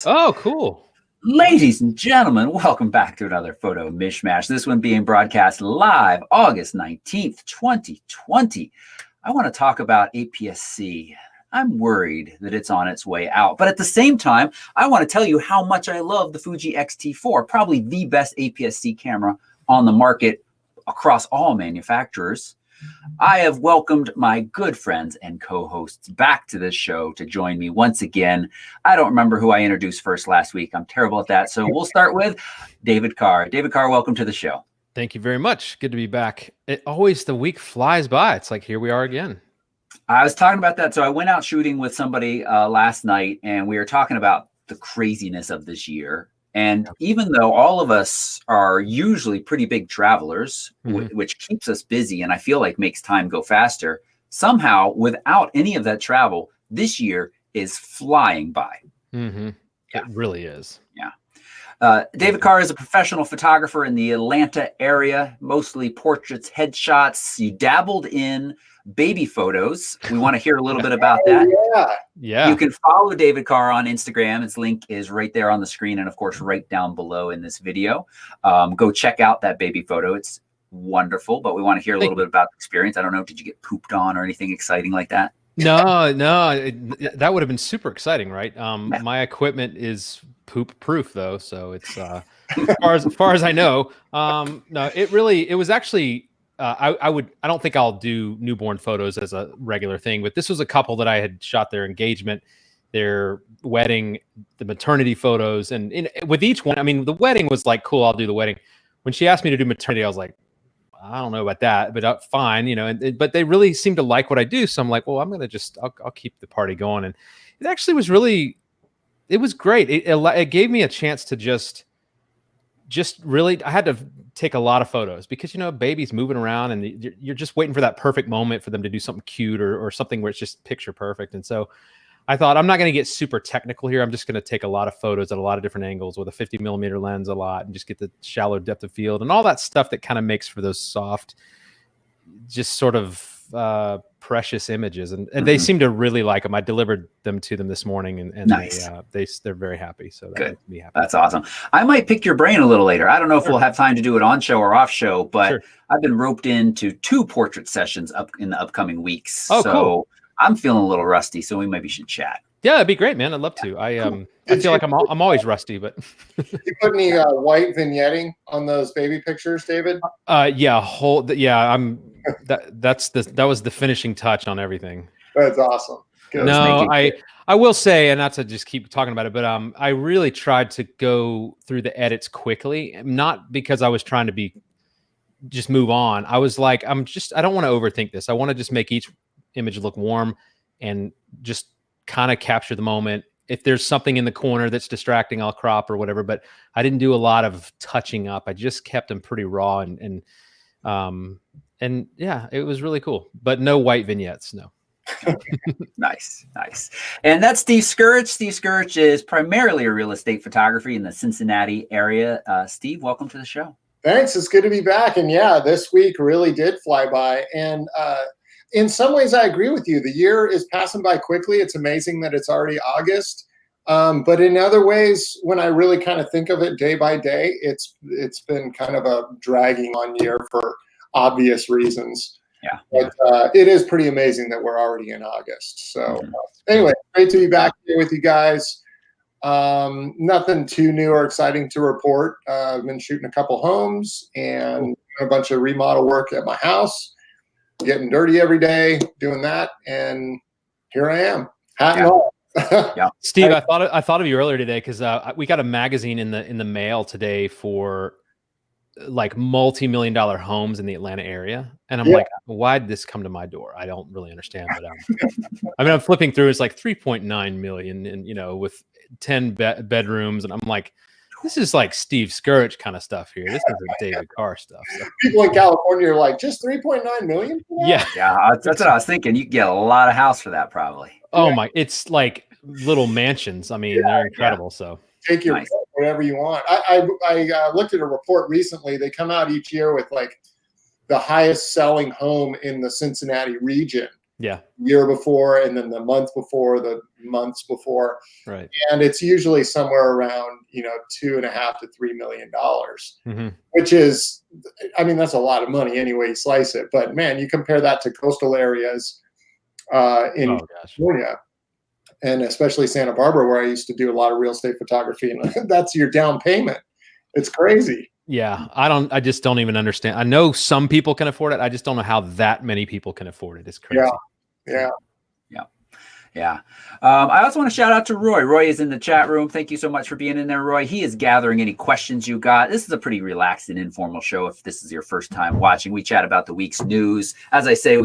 Oh, cool. Ladies and gentlemen, welcome back to another photo mishmash. This one being broadcast live August 19th, 2020. I want to talk about APS-C. I'm worried that it's on its way out, but at the same time, I want to tell you how much I love the Fuji X-T4, probably the best APS-C camera on the market across all manufacturers. I have welcomed my good friends and co-hosts back to this show to join me once again. I don't remember who I introduced first last week. I'm terrible at that. So we'll start with David Carr. David Carr, welcome to the show. Thank you very much. Good to be back. The week flies by. It's like, here we are again. I was talking about that. So I went out shooting with somebody last night, and we were talking about the craziness of this year. And even though all of us are usually pretty big travelers, which keeps us busy and I feel like makes time go faster, somehow without any of that travel, this year is flying by. Yeah. It really is. Yeah. David Carr is a professional photographer in the Atlanta area, mostly portraits, headshots. You dabbled in baby photos. We want to hear a little bit about that. Yeah. You can follow David Carr on Instagram. Its link is right there on the screen and, of course, right down below in this video. Go check out that baby photo. It's wonderful, but we want to hear a little bit about the experience. I don't know. Did you get pooped on or anything exciting like that? No, that would have been super exciting, right? My equipment is poop proof though. So it's, as far as I know, no, it was actually, I don't think I'll do newborn photos as a regular thing, but this was a couple that I had shot their engagement, their wedding, the maternity photos. And with each one, I mean, the wedding was like, cool, I'll do the wedding. When she asked me to do maternity, I was like, I don't know about that, but fine, but they really seem to like what I do. So I'm like, well, I'll keep the party going. And it actually was it was great. It gave me a chance to just really, I had to take a lot of photos because, baby's moving around and you're just waiting for that perfect moment for them to do something cute or something where it's just picture perfect. And so I thought, I'm not going to get super technical here. I'm just going to take a lot of photos at a lot of different angles with a 50mm lens a lot and just get the shallow depth of field and all that stuff that kind of makes for those soft, just sort of precious images. And they seem to really like them. I delivered them to them this morning and nice. They're very happy. So that makes me happy. That's awesome. I might pick your brain a little later. I don't know if we'll have time to do it on show or off show, but I've been roped into 2 portrait sessions in the upcoming weeks. Oh, cool. I'm feeling a little rusty, so we maybe should chat. Yeah, that'd be great, man. I'd love to. I feel like I'm always rusty, but you put any white vignetting on those baby pictures, David? Yeah, that was the finishing touch on everything. That's awesome. Good. No, I will say, and not to just keep talking about it, but I really tried to go through the edits quickly, not because I was trying to just move on. I was like, I don't want to overthink this. I want to just make each image look warm and just kind of capture the moment. If there's something in the corner that's distracting, I'll crop or whatever, but I didn't do a lot of touching up. I just kept them pretty raw and yeah, it was really cool, but no white vignettes. No. Nice. And that's Steve Scurich. Steve Scurich is primarily a real estate photographer in the Cincinnati area. Steve, welcome to the show. Thanks. It's good to be back. And yeah, this week really did fly by. And, in some ways, I agree with you. The year is passing by quickly. It's amazing that it's already August. But in other ways, when I really kind of think of it day by day, it's been kind of a dragging on year for obvious reasons. Yeah. But it is pretty amazing that we're already in August. So anyway, great to be back here with you guys. Nothing too new or exciting to report. I've been shooting a couple homes and a bunch of remodel work at my house. Getting dirty every day, doing that, and here I am, hat and all. Yeah. Steve, I thought of you earlier today because we got a magazine in the mail today for like multi-million-dollar homes in the Atlanta area, and I'm like, why did this come to my door? I don't really understand, but I mean, I'm flipping through. It's like 3.9 million, and with 10 bedrooms, and I'm like, this is like Steve Scurich kind of stuff here. This isn't David Carr stuff. So. People in California are like, just 3.9 million? Yeah. That's what I was thinking. You could get a lot of house for that probably. Oh my, it's like little mansions. I mean, they're incredible. So take your whatever you want. I looked at a report recently. They come out each year with like the highest selling home in the Cincinnati region. Yeah. year before, and then the month before, the months before. Right. And it's usually somewhere around, $2.5 to $3 million, which is, I mean, that's a lot of money anyway you slice it. But man, you compare that to coastal areas in California, and especially Santa Barbara, where I used to do a lot of real estate photography, and that's your down payment. It's crazy. Yeah, I just don't even understand. I know some people can afford it. I just don't know how that many people can afford it. It's crazy. Yeah. I also want to shout out to Roy. Roy is in the chat room. Thank you so much for being in there, Roy. He is gathering any questions you got. This is a pretty relaxed and informal show. If this is your first time watching, we chat about the week's news. As I say,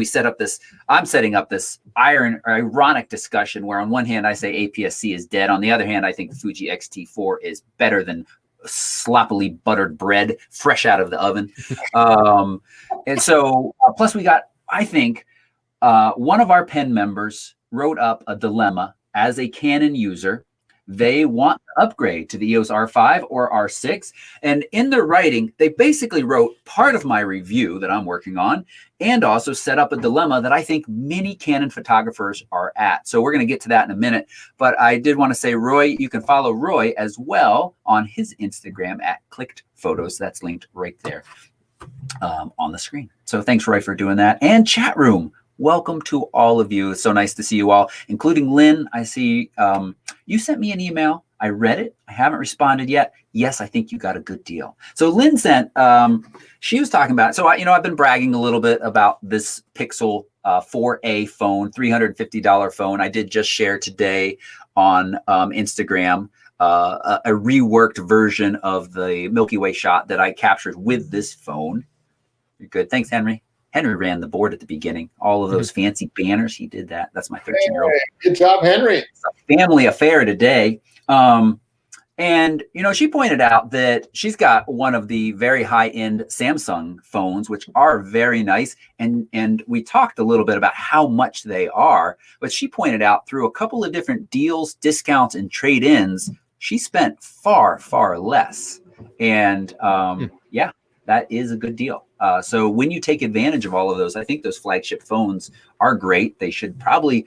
I'm setting up this ironic discussion where on one hand, I say APS-C is dead. On the other hand, I think Fuji X-T4 is better than sloppily buttered bread fresh out of the oven. And so plus we got, I think, one of our pen members wrote up a dilemma as a Canon user. They want to upgrade to the EOS R5 or R6. And in their writing, they basically wrote part of my review that I'm working on and also set up a dilemma that I think many Canon photographers are at. So we're going to get to that in a minute. But I did want to say, Roy, you can follow Roy as well on his Instagram at Clicked Photos. That's linked right there on the screen. So thanks, Roy, for doing that. And chat room. Welcome to all of you. It's so nice to see you all, including Lynn. I see you sent me an email. I read it. I haven't responded yet. Yes, I think you got a good deal. So Lynn sent, she was talking about, so I've been bragging a little bit about this Pixel 4a phone, $350 phone. I did just share today on Instagram a reworked version of the Milky Way shot that I captured with this phone. You're good. Thanks, Henry. Henry ran the board at the beginning. All of those fancy banners, he did that. That's my 13-year-old. Hey, good job, Henry. It's a family affair today. And, she pointed out that she's got one of the very high-end Samsung phones, which are very nice. And we talked a little bit about how much they are. But she pointed out through a couple of different deals, discounts, and trade-ins, she spent far, far less. And, yeah, that is a good deal. So when you take advantage of all of those, I think those flagship phones are great. They should probably,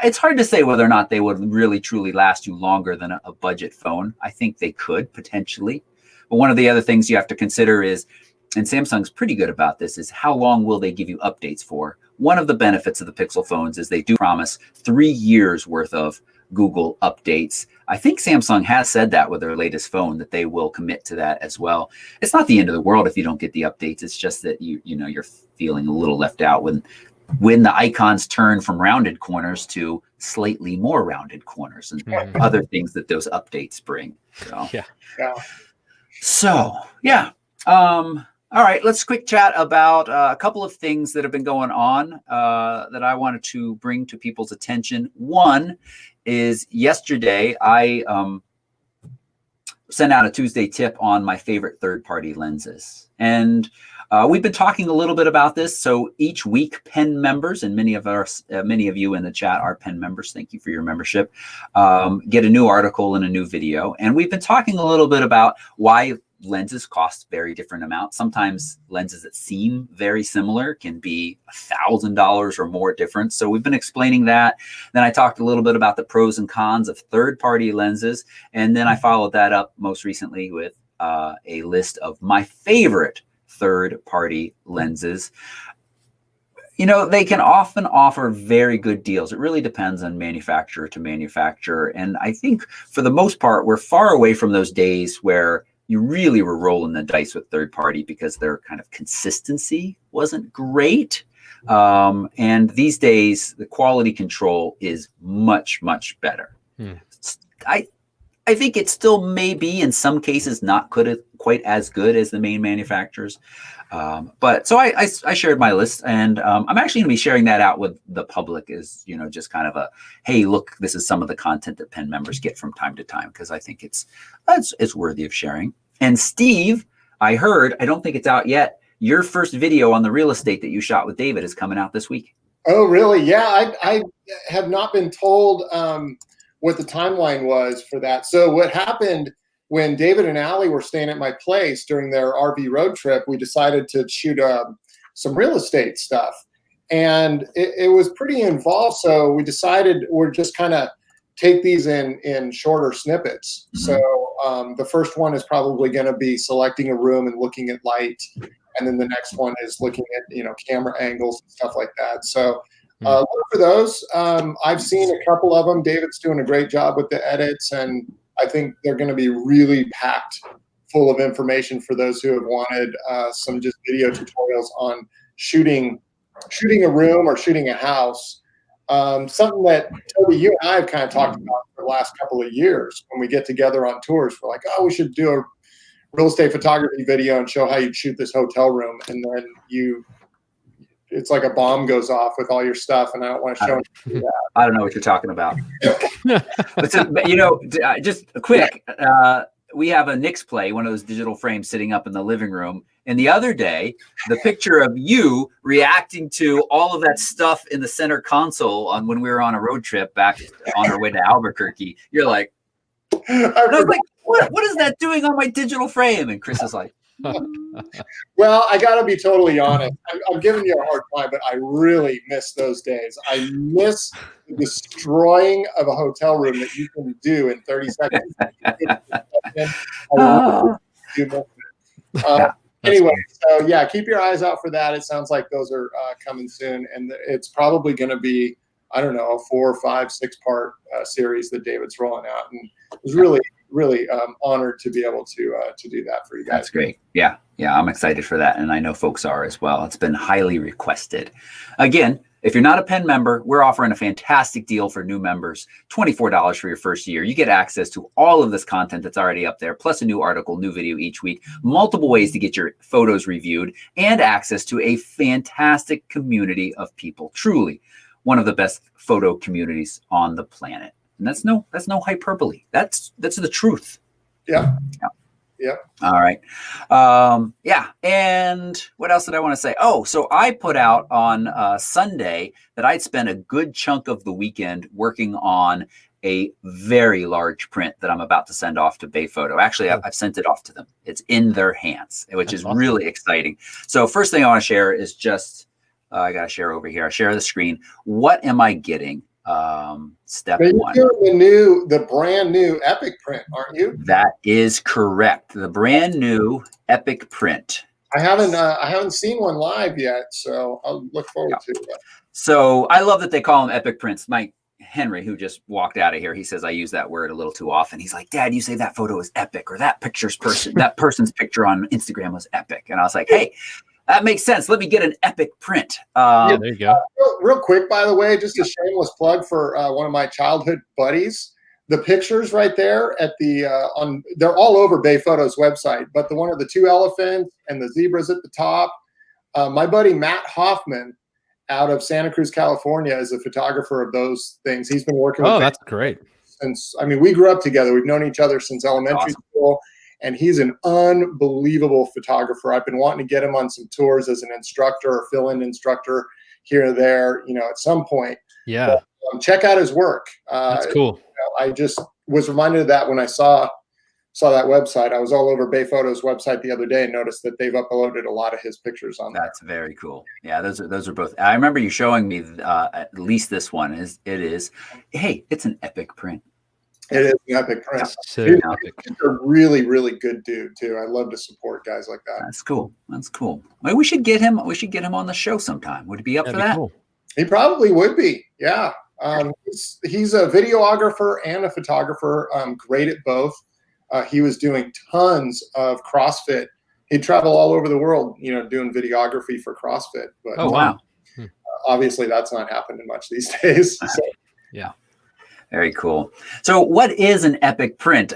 it's hard to say whether or not they would really truly last you longer than a budget phone. I think they could potentially. But one of the other things you have to consider is, and Samsung's pretty good about this, is how long will they give you updates for? One of the benefits of the Pixel phones is they do promise 3 years worth of Google updates. I think Samsung has said that with their latest phone, that they will commit to that as well. It's not the end of the world if you don't get the updates. It's just that you're feeling a little left out when the icons turn from rounded corners to slightly more rounded corners and other things that those updates bring. So yeah. All right, let's quick chat about a couple of things that have been going on that I wanted to bring to people's attention. One is yesterday I sent out a Tuesday tip on my favorite third-party lenses. And we've been talking a little bit about this. So each week, pen members, and many of you in the chat are pen members, thank you for your membership, get a new article and a new video. And we've been talking a little bit about why lenses cost very different amounts. Sometimes lenses that seem very similar can be $1,000 or more difference. So we've been explaining that. Then I talked a little bit about the pros and cons of third-party lenses. And then I followed that up most recently with a list of my favorite third-party lenses. They can often offer very good deals. It really depends on manufacturer to manufacturer. And I think for the most part, we're far away from those days where you really were rolling the dice with third party because their kind of consistency wasn't great. And these days, the quality control is much, much better. I think it still may be in some cases not quite as good as the main manufacturers. But so I shared my list, and I'm actually going to be sharing that out with the public as, just kind of a, hey, look, this is some of the content that pen members get from time to time, because I think it's worthy of sharing. And Steve, I heard, I don't think it's out yet, your first video on the real estate that you shot with David is coming out this week. Oh, really? Yeah, I have not been told what the timeline was for that. So what happened when David and Allie were staying at my place during their RV road trip, we decided to shoot some real estate stuff. and it was pretty involved. So we decided we're just kind of take these in shorter snippets. So the first one is probably going to be selecting a room and looking at light, and then the next one is looking at camera angles and stuff like that. So look for those. I've seen a couple of them. David's doing a great job with the edits, and I think they're going to be really packed full of information for those who have wanted some just video tutorials on shooting a room or shooting a house. Something that Toby, you and I have kind of talked about for the last couple of years. When we get together on tours, we're like, oh, we should do a real estate photography video and show how you'd shoot this hotel room. And then it's like a bomb goes off with all your stuff, and I don't want to show that. I don't know what you're talking about. But just a quick, we have a Nix Play, one of those digital frames sitting up in the living room. And the other day, the picture of you reacting to all of that stuff in the center console on when we were on a road trip back on our way to Albuquerque, you're like, and I was like, what is that doing on my digital frame? And Chris is like, well, I got to be totally honest. I'm giving you a hard time, but I really miss those days. I miss the destroying of a hotel room that you can do in 30 seconds. Anyway, so yeah, keep your eyes out for that. It sounds like those are coming soon, and it's probably going to be, I don't know, a 4, 5, 6-part series that David's rolling out, and it was really honored to be able to do that for you guys. That's great. Yeah, I'm excited for that, and I know folks are as well. It's been highly requested. Again, if you're not a Pen member, we're offering a fantastic deal for new members, $24 for your first year. You get access to all of this content that's already up there, plus a new article, new video each week, multiple ways to get your photos reviewed, and access to a fantastic community of people. Truly one of the best photo communities on the planet. And that's no hyperbole. That's the truth. Yeah. All right. Yeah. And what else did I want to say? Oh, so I put out on Sunday that I'd spent a good chunk of the weekend working on a very large print that I'm about to send off to Bay Photo. Actually, I've sent it off to them. It's in their hands, which is awesome. Really exciting. So first thing I want to share is just, I got to share over here. I share the screen. What am I getting? Step one. You're doing the brand new Epic print, aren't you? That is correct. The brand new Epic print. I haven't seen one live yet, so I'll look forward to it. So I love that they call them Epic prints. Mike Henry, who just walked out of here, he says I use that word a little too often. He's like, Dad, you say that photo is epic, or that person's picture on Instagram was epic. And I was like, hey, that makes sense. Let me get an Epic print. Yeah, there you go. Real quick, by the way, just a shameless plug for one of my childhood buddies. The pictures right there at they're all over Bay Photo's website, but the one of the 2 elephants and the zebras at the top. My buddy Matt Hoffman out of Santa Cruz, California, is a photographer of those things. He's been working with that's great. Since, we grew up together. We've known each other since elementary school. And he's an unbelievable photographer. I've been wanting to get him on some tours as an instructor or fill-in instructor here or there, at some point. Yeah. But, check out his work. That's cool. I just was reminded of that when I saw that website. I was all over Bay Photo's website the other day and noticed that they've uploaded a lot of his pictures on there. That's very cool. Yeah, those are both. I remember you showing me at least this one. Hey, it's an Epic print. It is an Epic print. He's a really, really good dude too. I love to support guys like that. That's cool. Maybe we should get him on the show sometime. Would he be up for that? Cool. He probably would be. Yeah. He's a videographer and a photographer. Great at both. He was doing tons of CrossFit. He'd travel all over the world, doing videography for CrossFit. But oh wow. Obviously, that's not happening much these days. So. Yeah. Very cool. So what is an Epic print?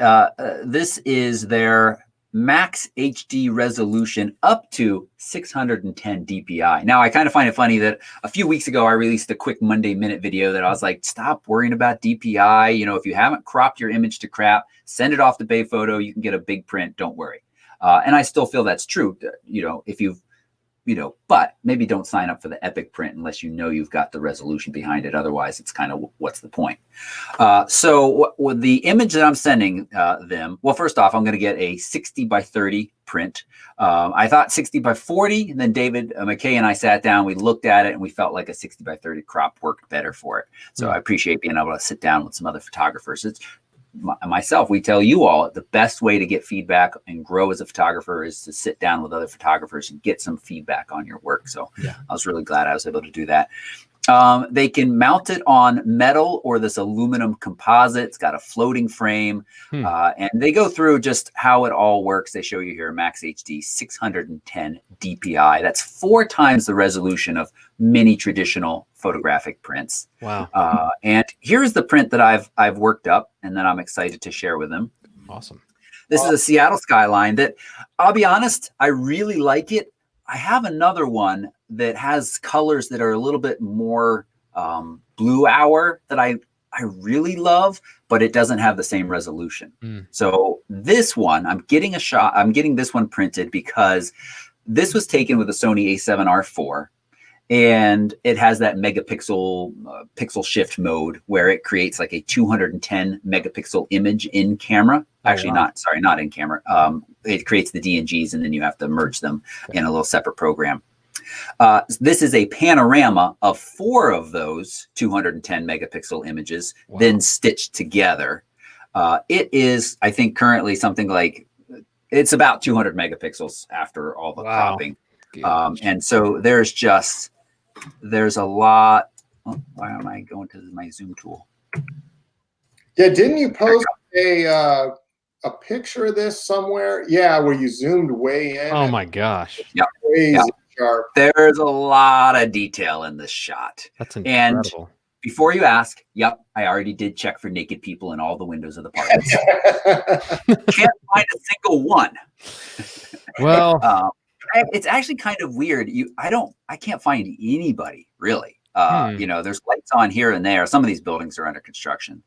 This is their max HD resolution up to 610 DPI. Now, I kind of find it funny that a few weeks ago, I released a quick Monday Minute video that I was like, stop worrying about DPI. If you haven't cropped your image to crap, send it off to Bay Photo. You can get a big print. Don't worry. And I still feel that's true. If you've but maybe don't sign up for the epic print unless you know you've got the resolution behind it. Otherwise, it's kind of what's the point? So with the image that I'm sending them, well, first off, I'm going to get a 60 by 30 print. I thought 60 by 40, and then David McKay and I sat down, we looked at it, and we felt like a 60 by 30 crop worked better for it. So I appreciate being able to sit down with some other photographers. It's myself, we tell you all the best way to get feedback and grow as a photographer is to sit down with other photographers and get some feedback on your work. So I was really glad I was able to do that. They can mount it on metal or this aluminum composite. It's got a floating frame, and they go through just how it all works. They show you here Max HD 610 DPI. That's 4 times the resolution of many traditional photographic prints. Wow! And here's the print that I've worked up, and then I'm excited to share with them. Awesome. This is a Seattle skyline that, I'll be honest, I really like it. I have another one that has colors that are a little bit more blue hour that I really love, but it doesn't have the same resolution. So this one, I'm getting this one printed because this was taken with a Sony A7 R4, and it has that megapixel pixel shift mode where it creates like a 210 megapixel image in camera. Actually, not in camera. It creates the DNGs, and then you have to merge them in a little separate program. This is a panorama of 4 of those 210 megapixel images, then stitched together. It is, I think, currently something like, it's about 200 megapixels after all the cropping. And so there's a lot. Oh, why am I going to my zoom tool? Yeah, didn't you post a picture of this somewhere? Yeah, where you zoomed way in. Oh my gosh. Yeah. Crazy sharp. There's a lot of detail in this shot. That's incredible. And before you ask, yep, I already did check for naked people in all the windows of the apartments. Can't find a single one. Well, it's actually kind of weird. I can't find anybody really. There's lights on here and there. Some of these buildings are under construction.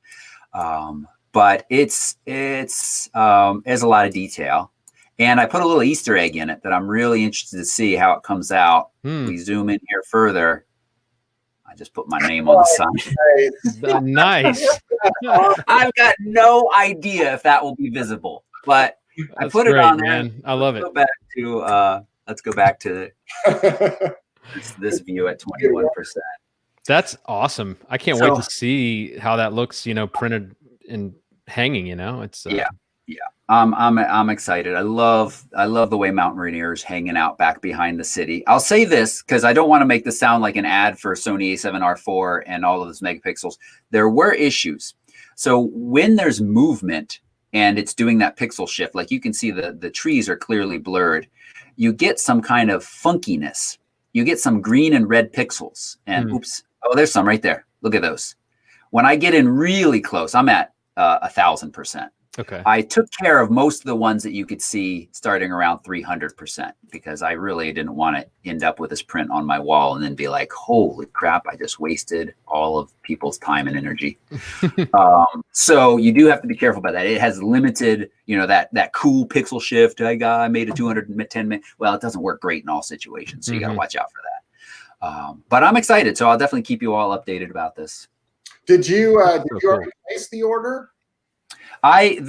But it's a lot of detail, and I put a little Easter egg in it that I'm really interested to see how it comes out. We zoom in here further. I just put my name on the side. Nice. I've got no idea if that will be visible, but I put it on there. Man. I love it. Let's go back to this view at 21%. That's awesome. I can't wait to see how that looks, printed and hanging, it's I'm excited. I love the way Mount Rainier is hanging out back behind the city. I'll say this because I don't want to make this sound like an ad for Sony A7 R4 and all of those megapixels. There were issues. So when there's movement and it's doing that pixel shift, like you can see the trees are clearly blurred, you get some kind of funkiness. You get some green and red pixels, and oops, oh, there's some right there. Look at those. When I get in really close, I'm at 1,000%. Okay. I took care of most of the ones that you could see starting around 300% because I really didn't want to end up with this print on my wall and then be like, holy crap, I just wasted all of people's time and energy. So you do have to be careful about that. It has limited, that cool pixel shift. I made a 210. Well, it doesn't work great in all situations. So you got to watch out for that. But I'm excited. So I'll definitely keep you all updated about this. Did you already place the order? I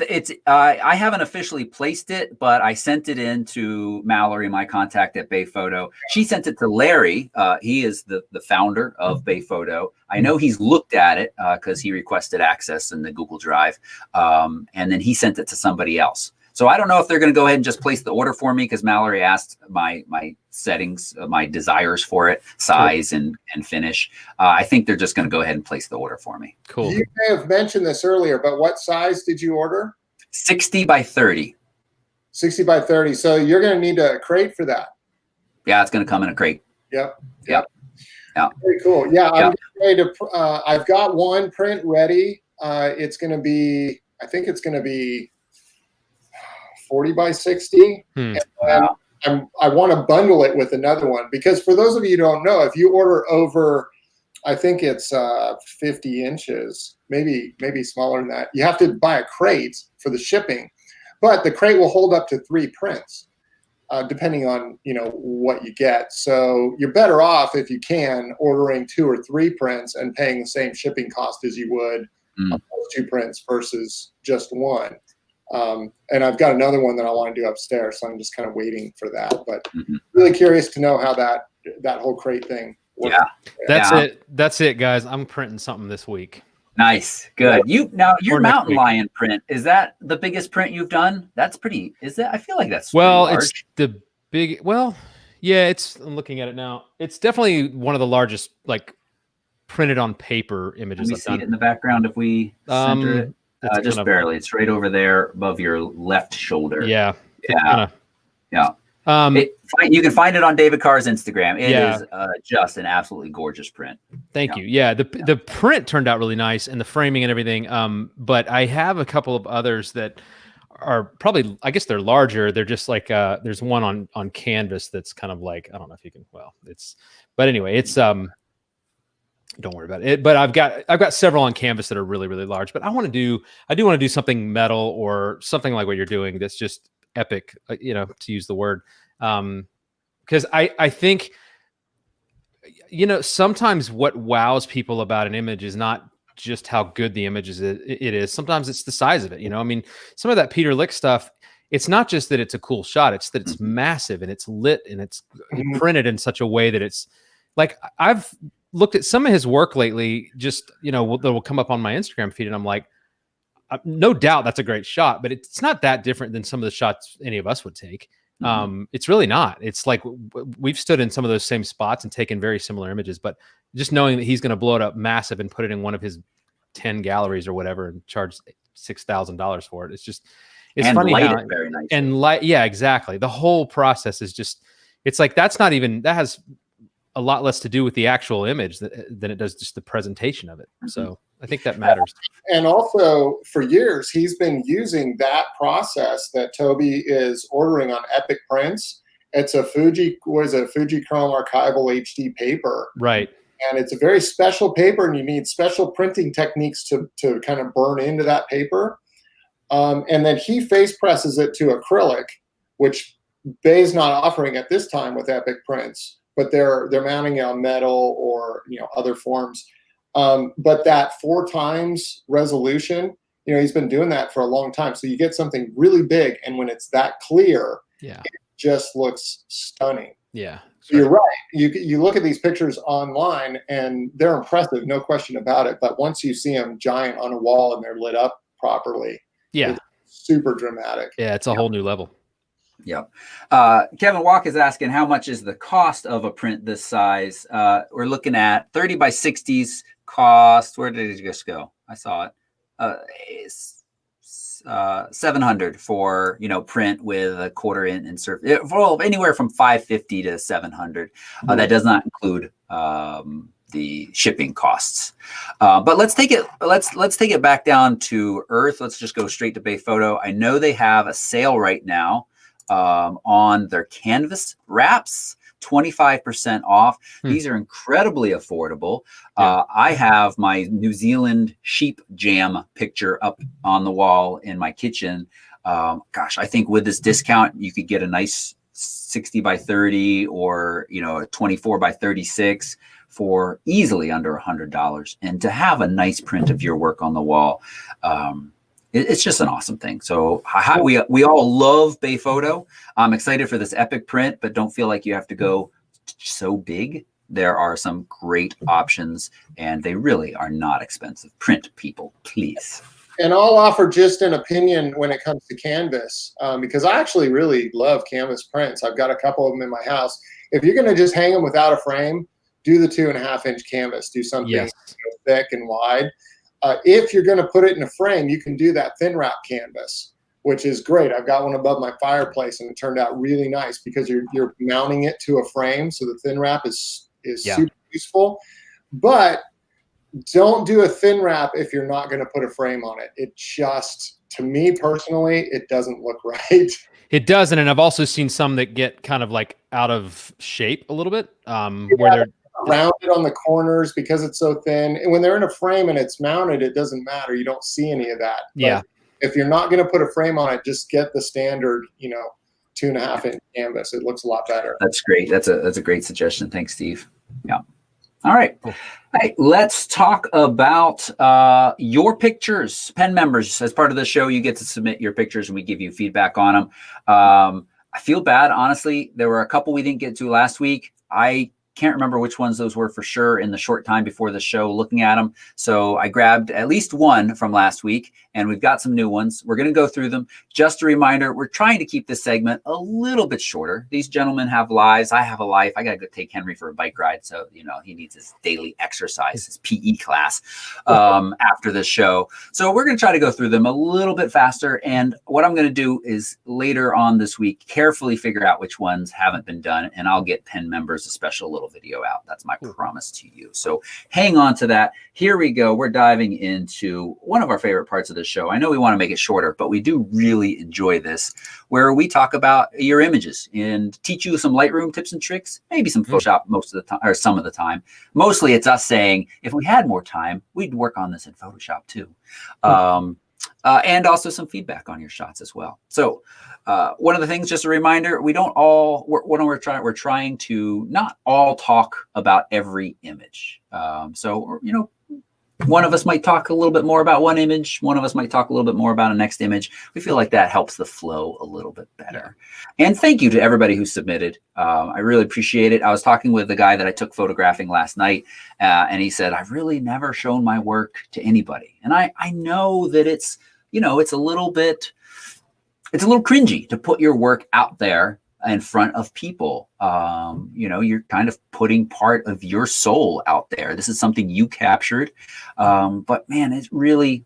haven't officially placed it, but I sent it in to Mallory, my contact at Bay Photo. She sent it to Larry. He is the founder of Bay Photo. I know he's looked at it because he requested access in the Google Drive, and then he sent it to somebody else. So I don't know if they're going to go ahead and just place the order for me because Mallory asked my settings, my desires for it, size and finish. I think they're just going to go ahead and place the order for me. Cool. You may have mentioned this earlier, but what size did you order? 60 by 30. 60 by 30. So you're going to need a crate for that. Yeah, it's going to come in a crate. Yep. Yeah. Very cool. Yeah, I'm ready to. I've got one print ready. It's going to be. I think it's going to be 40 by 60. I want to bundle it with another one because for those of you who don't know, if you order over, I think it's 50 inches, maybe smaller than that, you have to buy a crate for the shipping, but the crate will hold up to 3 prints. depending on, what you get. So you're better off, if you can, ordering 2 or 3 prints and paying the same shipping cost as you would on those 2 prints versus just one. And I've got another one that I want to do upstairs, so I'm just kind of waiting for that. But really curious to know how that whole crate thing works. Yeah, That's it, guys. I'm printing something this week. Nice, good. Your Or next mountain week. lion print, is that the biggest print you've done? That's pretty. Is that? I feel like that's Well, pretty large. it's the big. Well, yeah, I'm looking at it now. It's definitely one of the largest, like, printed on paper images Let me I've see done. it in the background if we center it. It's Just kind of- barely. It's right over there above your left shoulder. Yeah. Yeah. Yeah. You can find it on David Carr's Instagram. It Yeah. is just an absolutely gorgeous print. Thank you. Yeah, the print turned out really nice, and the framing and everything. But I have a couple of others that are probably, I guess they're larger. They're just like there's one on canvas that's kind of like, I don't know if you can. Well, but anyway, it's don't worry about it. But I've got several on canvas that are really, really large. But I do want to do something metal or something like what you're doing that's just epic, to use the word. Because I think, sometimes what wows people about an image is not just how good the image is. Sometimes it's the size of it. I mean, some of that Peter Lick stuff, it's not just that it's a cool shot, it's that it's massive and it's lit and it's printed in such a way that it's like, I've looked at some of his work lately, just, that will come up on my Instagram feed, and I'm like, no doubt that's a great shot, but it's not that different than some of the shots any of us would take. It's really not. It's like we've stood in some of those same spots and taken very similar images, but just knowing that he's going to blow it up massive and put it in one of his 10 galleries or whatever and charge $6,000 for it. It's and funny light how, it very nicely. and light. Yeah, exactly. The whole process is it's like, that has a lot less to do with the actual image than it does just the presentation of it. So I think that matters. And also, for years, he's been using that process that Toby is ordering on Epic Prints. It's a Fujichrome archival HD paper. Right. And it's a very special paper, and you need special printing techniques to kind of burn into that paper. And then he face presses it to acrylic, which Bay's not offering at this time with Epic Prints, but they're mounting it on metal or other forms. But that 4 times resolution, he's been doing that for a long time. So you get something really big, and when it's that clear, it just looks stunning. Yeah. So you're right. You look at these pictures online, and they're impressive, no question about it. But once you see them giant on a wall and they're lit up properly, it's super dramatic. Yeah, it's a whole new level. Yep. Kevin Walk is asking, how much is the cost of a print this size? We're looking at 30 by 60s cost. Where did it just go? I saw it. 700 for print with a 1/4 inch insert. Anywhere from 550 to 700. That does not include the shipping costs. But let's take it back down to earth. Let's just go straight to Bay Photo. I know they have a sale right now on their canvas wraps, 25% off. These are incredibly affordable. I have my New Zealand sheep jam picture up on the wall in my kitchen. Gosh, I think with this discount, you could get a nice 60 by 30 or, a 24 by 36 for easily under $100. And to have a nice print of your work on the wall, it's just an awesome thing. So we all love Bay Photo. I'm excited for this epic print, but don't feel like you have to go so big. There are some great options, and they really are not expensive. Print, people, please. And I'll offer just an opinion when it comes to canvas, because I actually really love canvas prints. I've got a couple of them in my house. If you're going to just hang them without a frame, do the 2.5 inch canvas. Do something thick and wide. If you're going to put it in a frame, you can do that thin wrap canvas, which is great. I've got one above my fireplace, and it turned out really nice because you're mounting it to a frame. So the thin wrap is super useful. But don't do a thin wrap if you're not going to put a frame on it. It just, to me personally, it doesn't look right. It doesn't. And I've also seen some that get kind of like out of shape a little bit, where they're rounded on the corners because it's so thin. And when they're in a frame and it's mounted, it doesn't matter. You don't see any of that. But if you're not going to put a frame on it, just get the standard, 2.5-inch canvas. It looks a lot better. That's great. That's a great suggestion. Thanks, Steve. Yeah. All right. All right. Let's talk about your pictures. Pen members, as part of the show, you get to submit your pictures and we give you feedback on them. I feel bad, honestly. There were a couple we didn't get to last week. I can't remember which ones those were for sure in the short time before the show looking at them. So I grabbed at least one from last week, and we've got some new ones. We're going to go through them. Just a reminder, we're trying to keep this segment a little bit shorter. These gentlemen have lives. I have a life. I got to go take Henry for a bike ride. So, you know, he needs his daily exercise, his PE class after the show. So we're going to try to go through them a little bit faster. And what I'm going to do is later on this week, carefully figure out which ones haven't been done. And I'll get Pen members a special little video out. That's my promise to you. So hang on to that. Here we go. We're diving into one of our favorite parts of the show. I know we want to make it shorter, but we do really enjoy this, where we talk about your images and teach you some Lightroom tips and tricks, maybe some Photoshop most of the time, or some of the time. Mostly it's us saying, if we had more time, we'd work on this in Photoshop too. And also some feedback on your shots as well. So one of the things, just a reminder, we're trying to not all talk about every image. So, you know, one of us might talk a little bit more about one image. One of us might talk a little bit more about a next image. We feel like that helps the flow a little bit better. And thank you to everybody who submitted. I really appreciate it. I was talking with the guy that I took photographing last night, and he said, I've really never shown my work to anybody. And I know that it's, you know, it's a little cringy to put your work out there in front of people. You know, you're kind of putting part of your soul out there. This is something you captured. But man, it's really,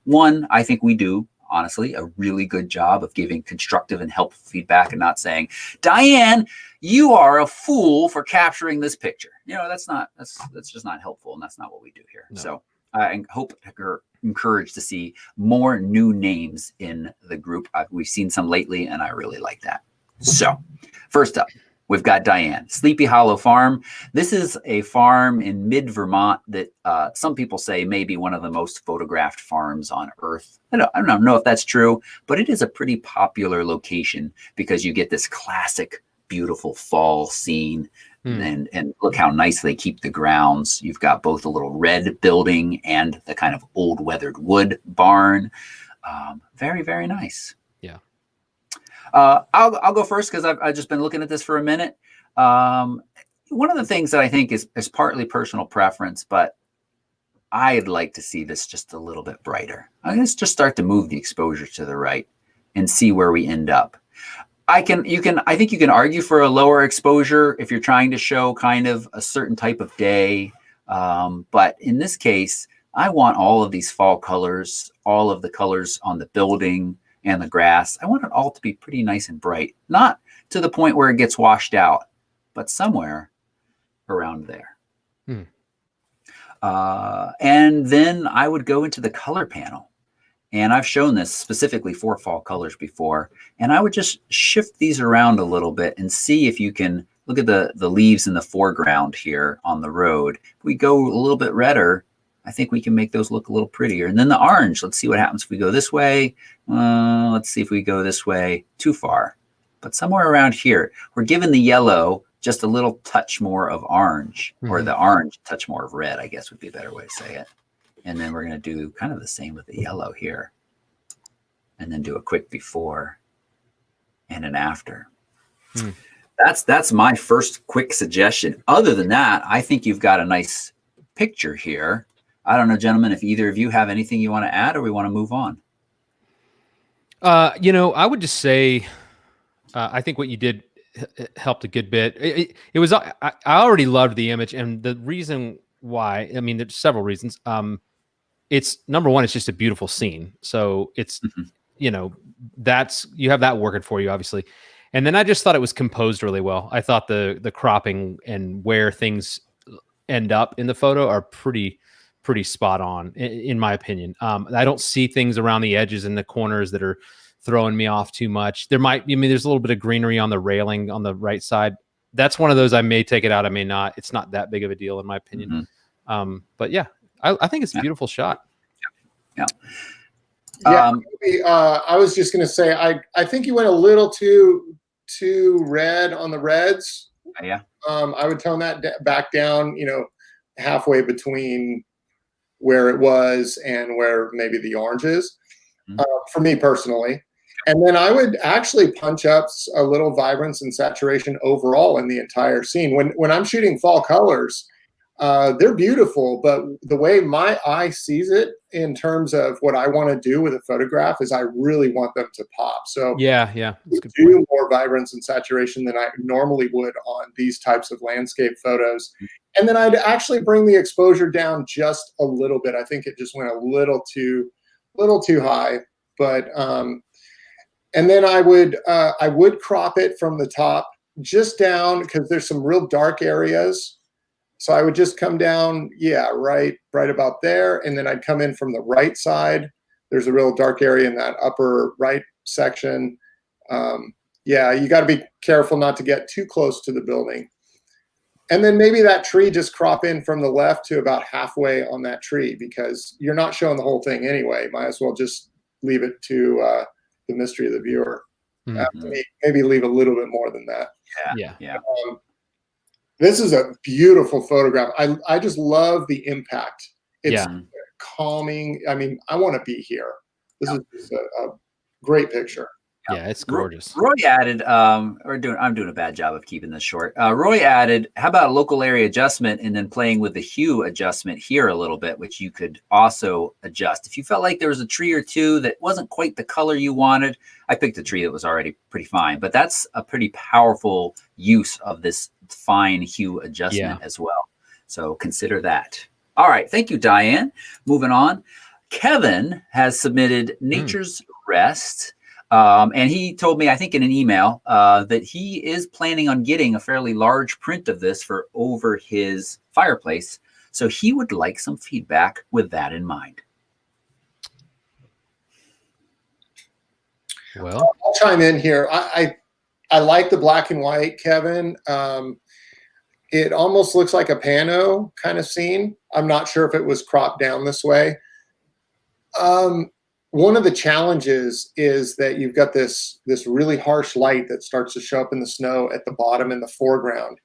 I think we do, honestly, a really good job of giving constructive and helpful feedback and not saying, Diane, you are a fool for capturing this picture. You know, that's just not helpful. And that's not what we do here. No. So I hope to encourage to see more new names in the group. We've seen some lately, and I really like that. So first up, we've got Diane, Sleepy Hollow Farm. This is a farm in mid-Vermont that some people say may be one of the most photographed farms on Earth. I don't know if that's true, but it is a pretty popular location because you get this classic, beautiful fall scene. And look how nice they keep the grounds. You've got both a little red building and the kind of old weathered wood barn. Very, very nice. Yeah. I'll go first because I've just been looking at this for a minute. One of the things that I think is partly personal preference, but I'd like to see this just a little bit brighter. Let's just start to move the exposure to the right and see where we end up. I think you can argue for a lower exposure if you're trying to show kind of a certain type of day. But in this case, I want all of these fall colors, all of the colors on the building and the grass. I want it all to be pretty nice and bright, not to the point where it gets washed out, but somewhere around there. And then I would go into the color panel. And I've shown this specifically for fall colors before. And I would just shift these around a little bit and see if you can look at the leaves in the foreground here on the road. If we go a little bit redder, I think we can make those look a little prettier. And then the orange, let's see what happens if we go this way. Let's see if we go this way. Too far. But somewhere around here, we're giving the yellow just a little touch more of orange, or the orange touch more of red, I guess would be a better way to say it. And then we're going to do kind of the same with the yellow here. And then do a quick before and an after. That's my first quick suggestion. Other than that, I think you've got a nice picture here. I don't know, gentlemen, if either of you have anything you want to add or we want to move on. You know, I would just say, I think what you did helped a good bit. It was, I already loved the image, and the reason why, I mean, there's several reasons. It's number one, it's just a beautiful scene. So it's, you know, you have that working for you, obviously. And then I just thought it was composed really well. I thought the cropping and where things end up in the photo are pretty spot on, in my opinion. I don't see things around the edges and the corners that are throwing me off too much. There's a little bit of greenery on the railing on the right side. That's one of those I may take it out, I may not. It's not that big of a deal in my opinion. But yeah, I think it's a beautiful shot. Yeah. I was just going to say, I think you went a little too too red on the reds. Yeah. I would tone that back down, halfway between where it was and where maybe the orange is, for me personally. And then I would actually punch up a little vibrance and saturation overall in the entire scene. When I'm shooting fall colors, they're beautiful, but the way my eye sees it in terms of what I want to do with a photograph is I really want them to pop. So yeah, I do more vibrance and saturation than I normally would on these types of landscape photos. And then I'd actually bring the exposure down just a little bit. I think it just went a little too high, but and then I would crop it from the top just down because there's some real dark areas. So I would just come down, right about there, and then I'd come in from the right side. There's a real dark area in that upper right section. You got to be careful not to get too close to the building. And then maybe that tree just crop in from the left to about halfway on that tree, because you're not showing the whole thing anyway. Might as well just leave it to the mystery of the viewer. Maybe leave a little bit more than that. Yeah. This is a beautiful photograph. I just love the impact. It's calming. I mean, I want to be here. This is just a great picture. Yeah, it's gorgeous. Roy added, I'm doing a bad job of keeping this short. Roy added, how about a local area adjustment and then playing with the hue adjustment here a little bit, which you could also adjust. If you felt like there was a tree or two that wasn't quite the color you wanted, I picked a tree that was already pretty fine, but that's a pretty powerful use of this fine hue adjustment as well. So consider that. All right. Thank you, Diane. Moving on. Kevin has submitted Nature's Rest. And he told me, I think in an email, that he is planning on getting a fairly large print of this for over his fireplace. So he would like some feedback with that in mind. Well, I'll chime in here. I like the black and white, Kevin. It almost looks like a pano kind of scene. I'm not sure if it was cropped down this way. One of the challenges is that you've got this really harsh light that starts to show up in the snow at the bottom in the foreground.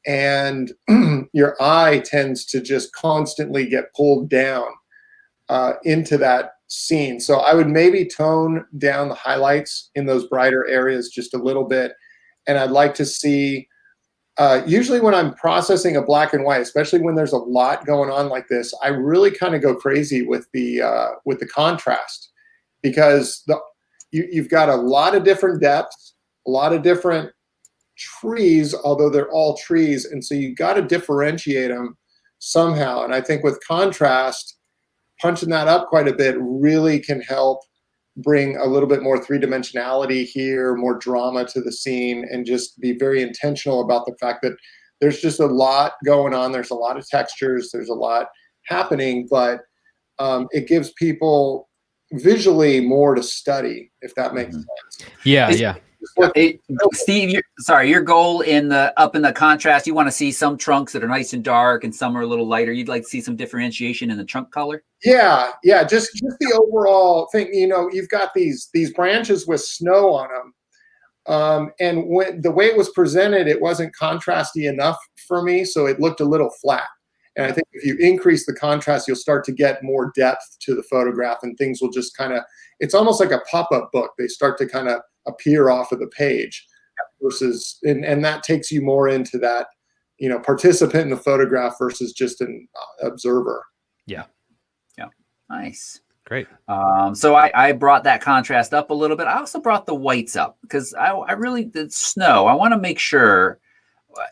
And your eye tends to just constantly get pulled down into that scene. So I would maybe tone down the highlights in those brighter areas just a little bit. And I'd like to see, usually when I'm processing a black and white, especially when there's a lot going on like this, I really kind of go crazy with the contrast, because you've got a lot of different depths, a lot of different trees, although they're all trees. And so you've got to differentiate them somehow. And I think with contrast, punching that up quite a bit really can help bring a little bit more three-dimensionality here, more drama to the scene, and just be very intentional about the fact that there's just a lot going on. There's a lot of textures. There's a lot happening, but it gives people visually more to study, if that makes sense. Yeah. Steve, your goal up in the contrast, you want to see some trunks that are nice and dark and some are a little lighter. You'd like to see some differentiation in the trunk color? Yeah, just the overall thing. You've got these branches with snow on them, and when the way it was presented, it wasn't contrasty enough for me, so it looked a little flat. And I think if you increase the contrast, you'll start to get more depth to the photograph, and things will just kind of, it's almost like a pop-up book. They start to kind of appear off of the page versus, and that takes you more into that, participant in the photograph versus just an observer. Yeah. Nice. Great. So I brought that contrast up a little bit. I also brought the whites up because I really did snow. I want to make sure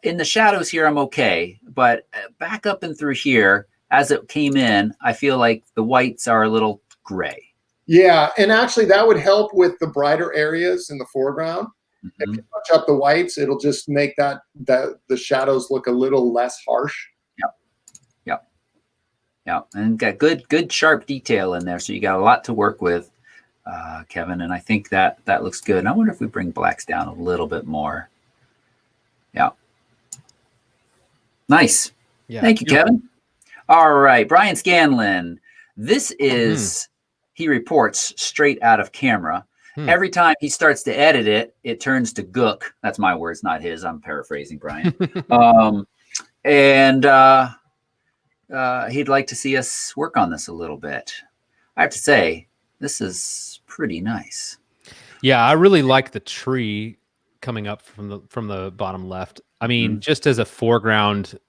in the shadows here, I'm okay, but back up and through here, as it came in, I feel like the whites are a little gray. Yeah, and actually that would help with the brighter areas in the foreground. If you touch up the whites, it'll just make that the shadows look a little less harsh. Yeah, and got good sharp detail in there, so you got a lot to work with, Kevin, and I think that looks good. And I wonder if we bring blacks down a little bit more. Yeah. Nice. Yeah. Thank you, Kevin. All right, Brian Scanlon. This is, he reports straight out of camera. Every time he starts to edit it, it turns to gook. That's my words, not his. I'm paraphrasing Brian. And he'd like to see us work on this a little bit. I have to say, this is pretty nice. Yeah, I really like the tree coming up from the bottom left. I mean, just as a foreground,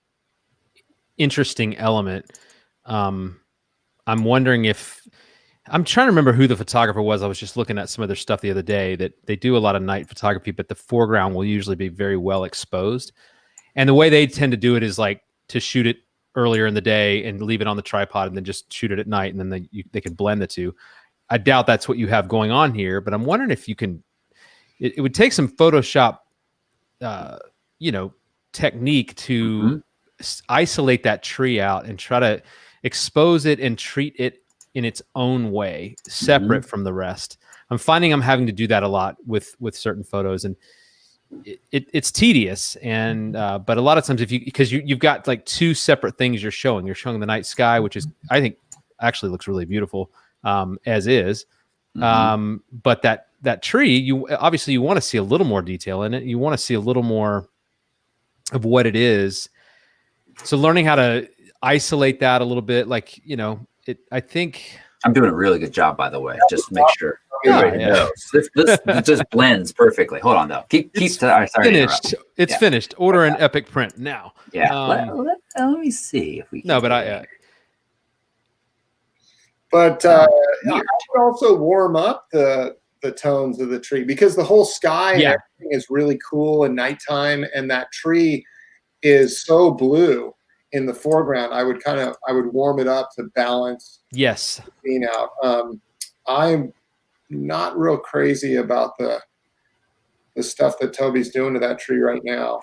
interesting element. I'm wondering if I'm trying to remember who the photographer was. I was just looking at some of their stuff the other day that they do a lot of night photography, but the foreground will usually be very well exposed. And the way they tend to do it is like to shoot it earlier in the day and leave it on the tripod and then just shoot it at night. And then they can blend the two. I doubt that's what you have going on here, but I'm wondering if you can, it would take some Photoshop, technique to isolate that tree out and try to expose it and treat it in its own way, separate from the rest. I'm finding I'm having to do that a lot with certain photos, and it's tedious. And but a lot of times, because you've got like two separate things you're showing the night sky, which is, I think, actually looks really beautiful as is. But that tree, you obviously want to see a little more detail in it. You want to see a little more of what it is. So learning how to isolate that a little bit, like, I think I'm doing a really good job, by the way. Just make sure everybody knows. This just blends perfectly. Hold on, though. Sorry, finished. It's finished. Order an epic print now. Yeah. Let me see if we can. No, but I would also warm up the tones of the tree, because the whole sky and everything is really cool at nighttime, and that tree is so blue in the foreground. I would warm it up to balance the scene out. I'm not real crazy about the stuff that Toby's doing to that tree right now.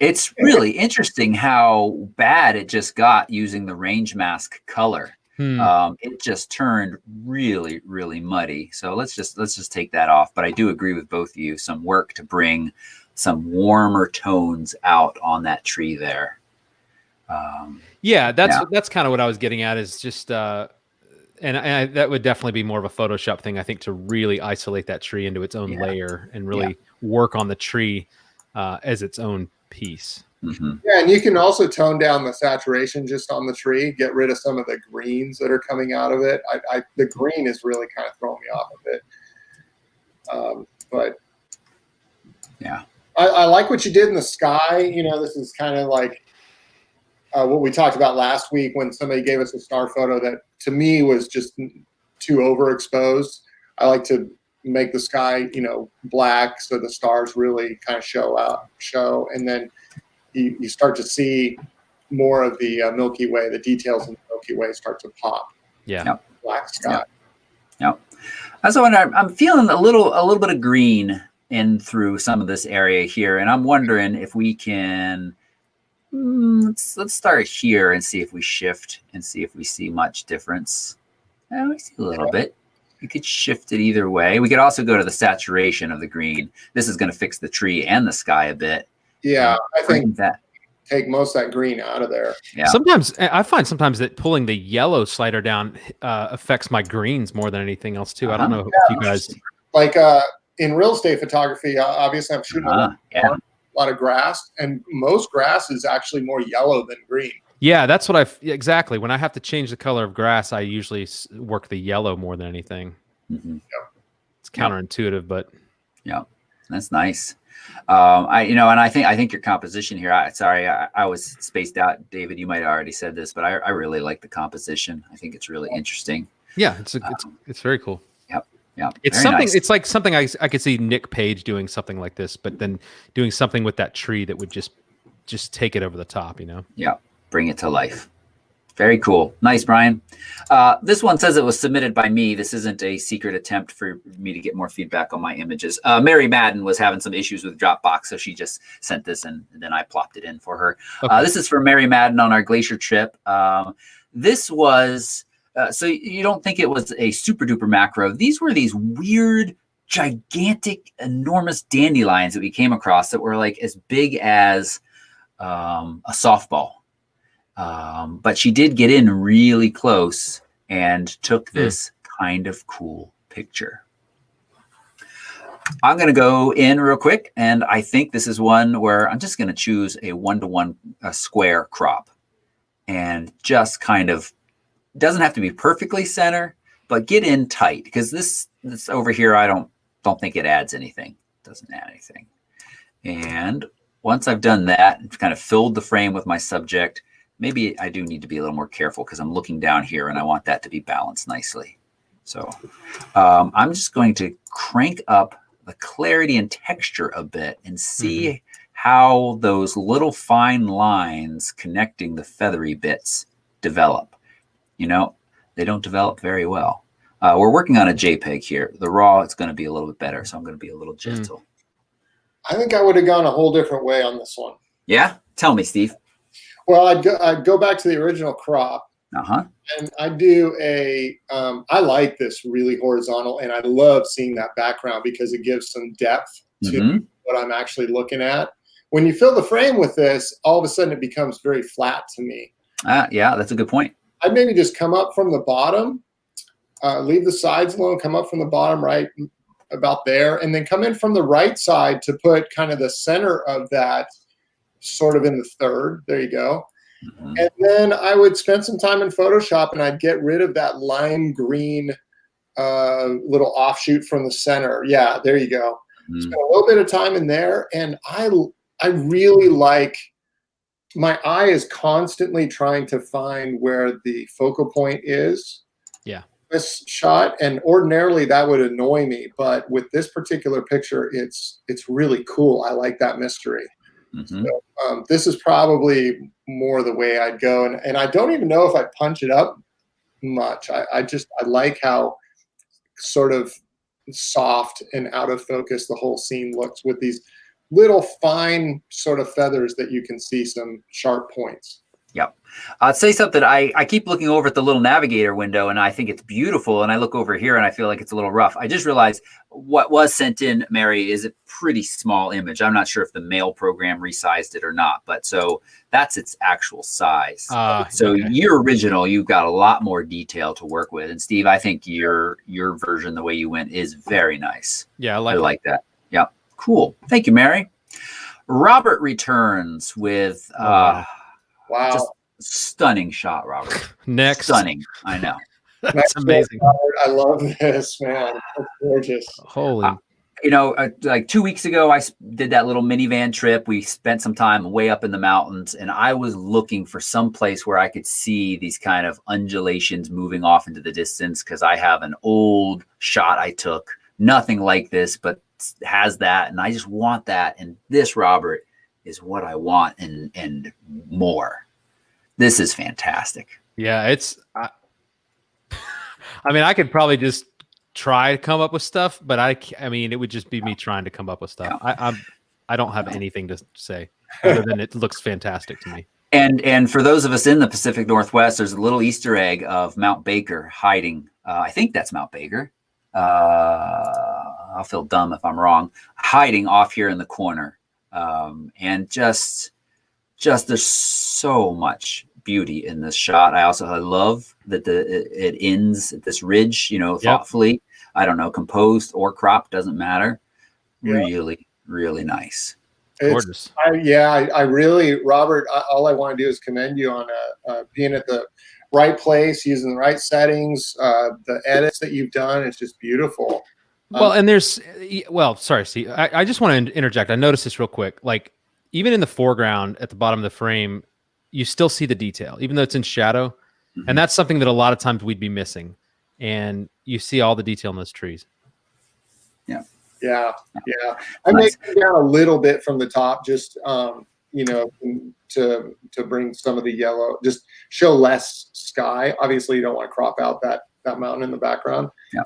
It's really interesting how bad it just got using the range mask color. It just turned really, really muddy. So let's just take that off. But I do agree with both of you. Some work to bring some warmer tones out on that tree there. That's kind of what I was getting at, is just and that would definitely be more of a Photoshop thing, I think, to really isolate that tree into its own layer and really work on the tree as its own piece. Yeah, and you can also tone down the saturation just on the tree, get rid of some of the greens that are coming out of it. The green is really kind of throwing me off a bit. But yeah, I like what you did in the sky. This is kind of like what we talked about last week when somebody gave us a star photo that to me was just too overexposed. I like to make the sky, black, so the stars really kind of show, and then you start to see more of the Milky Way. The details in the Milky Way start to pop. Black sky. So I'm feeling a little bit of green in through some of this area here, and I'm wondering if we can. Let's start here and see if we shift and see if we see much difference. We see a little bit. You could shift it either way. We could also go to the saturation of the green. This is going to fix the tree and the sky a bit. Yeah, I think that take most of that green out of there. Yeah. Sometimes I find that pulling the yellow slider down affects my greens more than anything else too. I don't know if you guys like in real estate photography. Obviously, I'm shooting a lot of grass, and most grass is actually more yellow than green. Yeah, that's what exactly. When I have to change the color of grass, I usually work the yellow more than anything. It's counterintuitive, but that's nice. I think your composition here. I was spaced out, David. You might have already said this, but I really like the composition. I think it's really interesting. Yeah, it's very cool. Yeah, it's something. Nice. It's like something I could see Nick Page doing something like this, but then doing something with that tree that would just take it over the top. Yeah, bring it to life. Very cool. Nice, Brian. This one says it was submitted by me. This isn't a secret attempt for me to get more feedback on my images. Mary Madden was having some issues with Dropbox, so she just sent this and then I plopped it in for her. Okay. This is for Mary Madden on our glacier trip. This was, so you don't think it was a super duper macro. These were these weird, gigantic, enormous dandelions that we came across that were like as big as a softball. But she did get in really close and took this kind of cool picture. I'm going to go in real quick, and I think this is one where I'm just going to choose a 1-to-1 square crop, and just kind of, doesn't have to be perfectly center, but get in tight, because this over here, I don't think it adds anything. It doesn't add anything. And once I've done that, and kind of filled the frame with my subject, maybe I do need to be a little more careful because I'm looking down here and I want that to be balanced nicely. So I'm just going to crank up the clarity and texture a bit and see how those little fine lines connecting the feathery bits develop. You know, they don't develop very well. We're working on a JPEG here. The RAW, it's going to be a little bit better, so I'm going to be a little gentle. I think I would have gone a whole different way on this one. Yeah? Tell me, Steve. Well, I'd go back to the original crop. And I do I like this really horizontal, and I love seeing that background because it gives some depth to what I'm actually looking at. When you fill the frame with this, all of a sudden it becomes very flat to me. Yeah, that's a good point. I'd maybe just come up from the bottom, leave the sides alone, come up from the bottom right about there, and then come in from the right side to put kind of the center of that sort of in the third. There you go. And then I would spend some time in Photoshop, and I'd get rid of that lime green little offshoot from the center. Yeah, there you go. Spend a little bit of time in there, and I really like, my eye is constantly trying to find where the focal point is. Yeah. This shot, and ordinarily that would annoy me, but with this particular picture, it's really cool. I like that mystery. So, this is probably more the way I'd go, and I don't even know if I punch it up much. I like how sort of soft and out of focus the whole scene looks with these little fine sort of feathers that you can see some sharp points. Yep. I'd say something. I keep looking over at the little navigator window, and I think it's beautiful. And I look over here and I feel like it's a little rough. I just realized what was sent in, Mary, is a pretty small image. I'm not sure if the mail program resized it or not, but so that's its actual size. So your original, you've got a lot more detail to work with. And Steve, I think your version, the way you went, is very nice. Yeah, I like that. Yeah. Cool. Thank you, Mary. Robert returns with wow. Just stunning shot, Robert. Next. Stunning. I know. That's amazing. I love this, man. That's gorgeous. Holy. You know, like 2 weeks ago, I did that little minivan trip. We spent some time way up in the mountains, and I was looking for some place where I could see these kind of undulations moving off into the distance, because I have an old shot I took, nothing like this, but has that, and I just want that. And this, Robert, is what I want and more. This is fantastic. Yeah, it's I mean, I could probably just try to come up with stuff, but I mean, it would just be me trying to come up with stuff. Yeah. I don't have anything to say other than it looks fantastic to me. And for those of us in the Pacific Northwest, there's a little Easter egg of Mount Baker hiding. I think that's Mount Baker. I'll feel dumb if I'm wrong. Hiding off here in the corner. And just there's so much beauty in this shot. I love that it ends at this ridge, you know, thoughtfully. I don't know, composed or cropped, doesn't matter. Really, really nice. Gorgeous. I really, Robert, all I want to do is commend you on being at the right place, using the right settings, the edits that you've done. It's just beautiful. Well, and sorry, Steve. I just want to interject. I noticed this real quick. Like, even in the foreground at the bottom of the frame, you still see the detail, even though it's in shadow. And that's something that a lot of times we'd be missing. And you see all the detail in those trees. Yeah. I may come down a little bit from the top, just you know, to bring some of the yellow, just show less sky. Obviously, you don't want to crop out that mountain in the background. Yeah.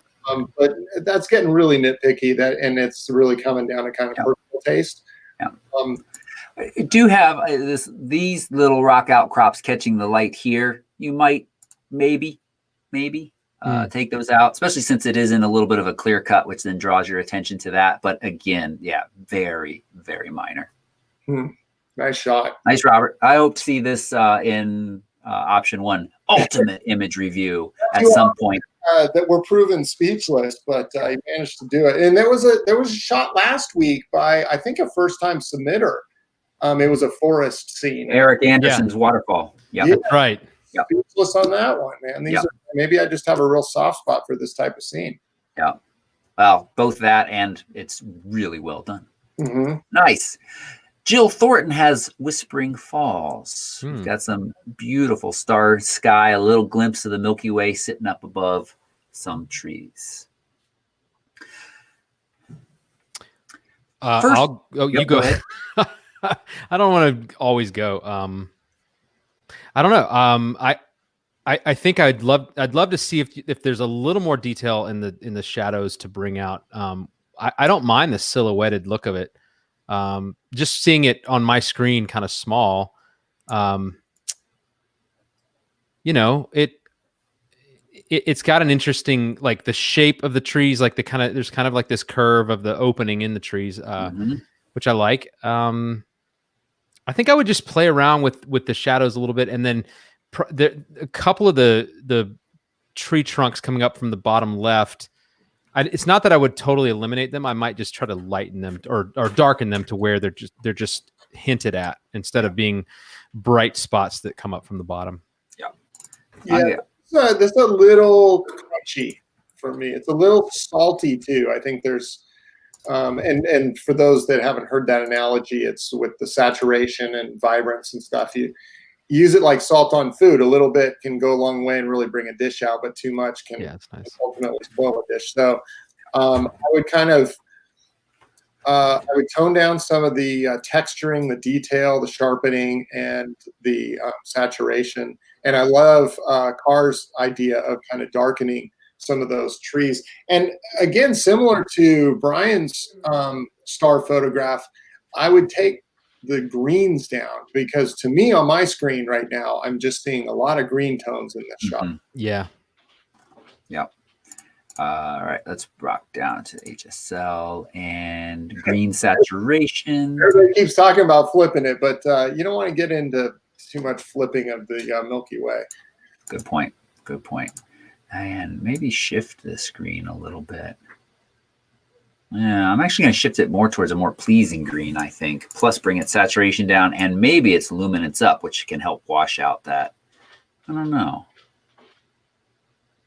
But that's getting really nitpicky. And it's really coming down to kind of personal taste. Yeah. I do have these little rock outcrops catching the light here. You might maybe take those out, especially since it is in a little bit of a clear cut, which then draws your attention to that. But again, very, very minor. Nice shot. Nice, Robert. I hope to see this in option 1, ultimate image review at some point that were proven speechless, but he managed to do it. And there was a shot last week by, I think, a first-time submitter. It was a forest scene. Eric Anderson's waterfall. Yep. Yeah. That's right. Yep. Speechless on that one, man. These are, maybe I just have a real soft spot for this type of scene. Yeah. Well, both that and it's really well done. Mm-hmm. Nice. Jill Thornton has Whispering Falls. We've Hmm. got some beautiful star sky, a little glimpse of the Milky Way sitting up above some trees. First, you go ahead. I don't want to always go. I don't know. I think I'd love to see if there's a little more detail in the shadows to bring out. I don't mind the silhouetted look of it. Just seeing it on my screen kind of small. You know, it's got an interesting, like the shape of the trees, like there's kind of like this curve of the opening in the trees, which I like. I think I would just play around with the shadows a little bit, and then a couple of the tree trunks coming up from the bottom left. It's not that I would totally eliminate them. I might just try to lighten them or darken them to where they're just hinted at instead of being bright spots that come up from the bottom. Yeah, that's a little crunchy for me. It's a little salty too. I think there's, and for those that haven't heard that analogy, it's with the saturation and vibrance and stuff. You use it like salt on food. A little bit can go a long way and really bring a dish out, but too much can ultimately spoil a dish. So I would I would tone down some of the texturing, the detail, the sharpening, and the saturation. And I love Carr's idea of kind of darkening some of those trees. And again, similar to Brian's star photograph, I would take the greens down, because to me on my screen right now, I'm just seeing a lot of green tones in this shot. Yeah. Yep. All right, let's rock down to HSL and green saturation. Everybody keeps talking about flipping it, but you don't want to get into too much flipping of the Milky Way. Good point. Good point. And maybe shift the screen a little bit. Yeah, I'm actually going to shift it more towards a more pleasing green, I think. Plus bring its saturation down, and maybe its luminance up, which can help wash out that. I don't know.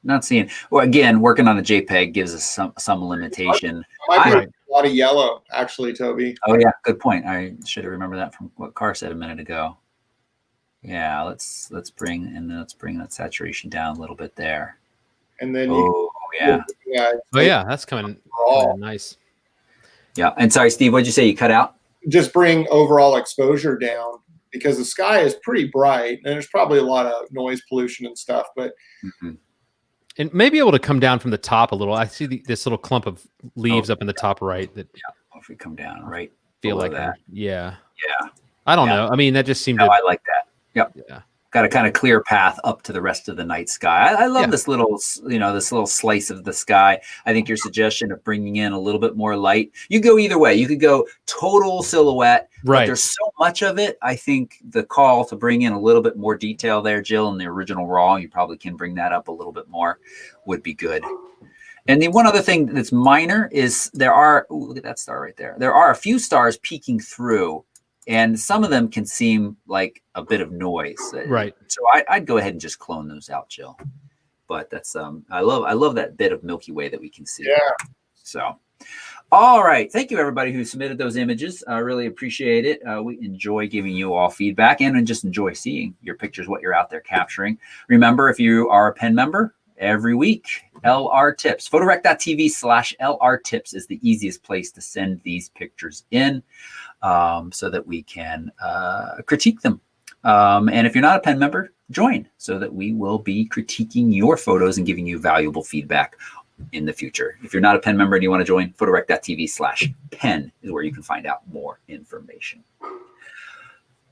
Not seeing. Well, again, working on the JPEG gives us some limitation. Might be a lot of yellow, actually, Toby. Oh yeah, good point. I should have remembered that from what Carr said a minute ago. Yeah, let's bring that saturation down a little bit there. And then that's coming nice. Yeah, and sorry, Steve, what'd you say? You cut out? Just bring overall exposure down, because the sky is pretty bright and there's probably a lot of noise pollution and stuff, but and maybe able to come down from the top a little. I see this little clump of leaves up in the top right. That if we come down right, feel like that. Yeah. I don't know. I mean, that just seemed to. I like that. Yep. Yeah. Got a kind of clear path up to the rest of the night sky. I love this little, this little slice of the sky. I think your suggestion of bringing in a little bit more light, you go either way. You could go total silhouette, right? But there's so much of it. I think the call to bring in a little bit more detail there, Jill, in the original raw, you probably can bring that up a little bit more, would be good. And the one other thing that's minor is look at that star right there. There are a few stars peeking through, and some of them can seem like a bit of noise. Right. So I'd go ahead and just clone those out, Jill. But that's I love that bit of Milky Way that we can see. Yeah. So, all right. Thank you, everybody who submitted those images. I really appreciate it. We enjoy giving you all feedback and just enjoy seeing your pictures, what you're out there capturing. Remember, if you are a pen member, every week, LR Tips. Photorec.tv/LR Tips is the easiest place to send these pictures in. So that we can critique them. And if you're not a pen member, join so that we will be critiquing your photos and giving you valuable feedback in the future. If you're not a pen member and you want to join, photorec.tv/pen is where you can find out more information.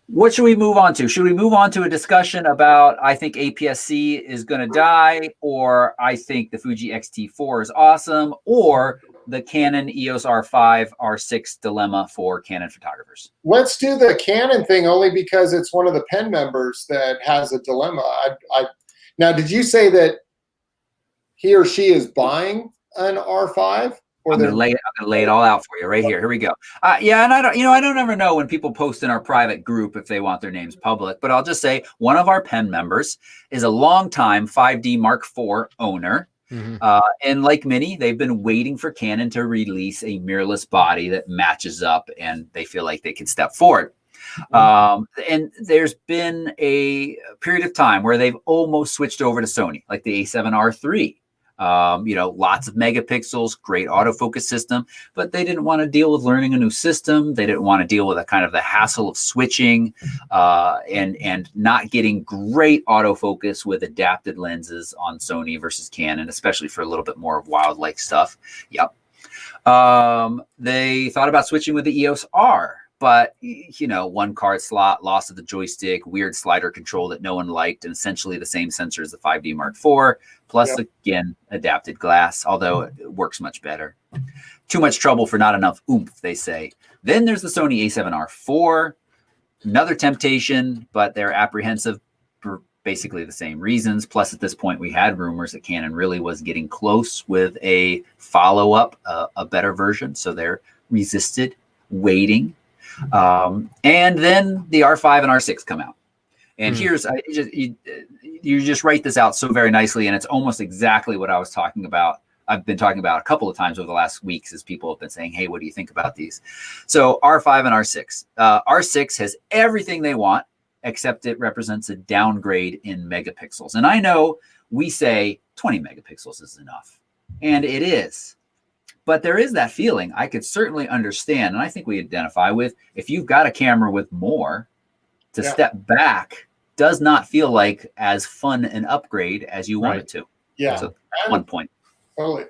What should we move on to? Should we move on to a discussion about, I think APS-C is going to die, or I think the Fuji X-T4 is awesome, or the Canon EOS R5, R6 dilemma for Canon photographers? Let's do the Canon thing, only because it's one of the pen members that has a dilemma. Now, did you say that he or she is buying an R5, or I'm gonna lay it all out for you right here. Here we go. Yeah, and I don't ever know when people post in our private group if they want their names public, but I'll just say one of our pen members is a longtime 5D Mark IV owner. And like many, they've been waiting for Canon to release a mirrorless body that matches up, and they feel like they can step forward. And there's been a period of time where they've almost switched over to Sony, like the A7 R3. Lots of megapixels, great autofocus system, but they didn't want to deal with learning a new system. They didn't want to deal with a kind of the hassle of switching and not getting great autofocus with adapted lenses on Sony versus Canon, especially for a little bit more of wildlife stuff. Yep. They thought about switching with the EOS R. But, one card slot, loss of the joystick, weird slider control that no one liked, and essentially the same sensor as the 5D Mark IV, plus, again, adapted glass, although it works much better. Too much trouble for not enough oomph, they say. Then there's the Sony A7 R4, another temptation, but they're apprehensive for basically the same reasons. Plus, at this point, we had rumors that Canon really was getting close with a follow-up, a better version, so they're resisted, waiting. And then the R5 and R6 come out. And here's, you just write this out so very nicely. And it's almost exactly what I was talking about. I've been talking about a couple of times over the last weeks as people have been saying, hey, what do you think about these? So R5 and R6. R6 has everything they want, except it represents a downgrade in megapixels. And I know we say 20 megapixels is enough. And it is. But there is that feeling I could certainly understand, and I think we identify with, if you've got a camera with more, to step back does not feel like as fun an upgrade as you want it to. Yeah. So one point. Totally.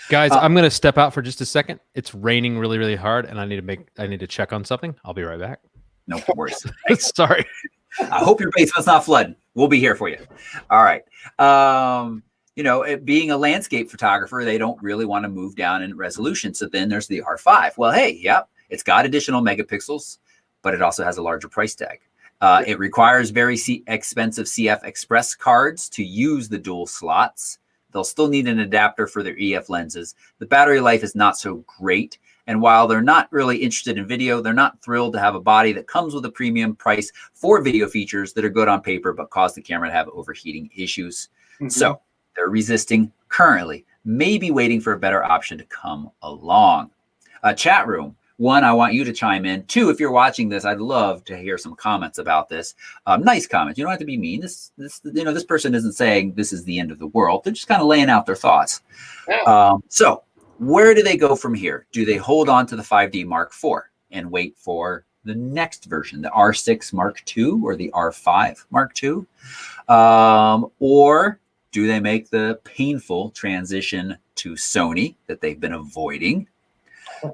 Guys, I'm going to step out for just a second. It's raining really, really hard, and I need to check on something. I'll be right back. No worries. Sorry. I hope your basement's not flooding. We'll be here for you. All right. It being a landscape photographer, they don't really want to move down in resolution. So then there's the R5. Well, hey, it's got additional megapixels, but it also has a larger price tag. It requires very expensive CF Express cards to use the dual slots. They'll still need an adapter for their EF lenses. The battery life is not so great. And while they're not really interested in video, they're not thrilled to have a body that comes with a premium price for video features that are good on paper, but cause the camera to have overheating issues. So they're resisting currently, maybe waiting for a better option to come along. Chat room. 1, I want you to chime in. 2, if you're watching this, I'd love to hear some comments about this. Nice comments. You don't have to be mean. This person isn't saying this is the end of the world. They're just kind of laying out their thoughts. So where do they go from here? Do they hold on to the 5D Mark IV and wait for the next version, the R6 Mark II or the R5 Mark II? Or do they make the painful transition to Sony that they've been avoiding?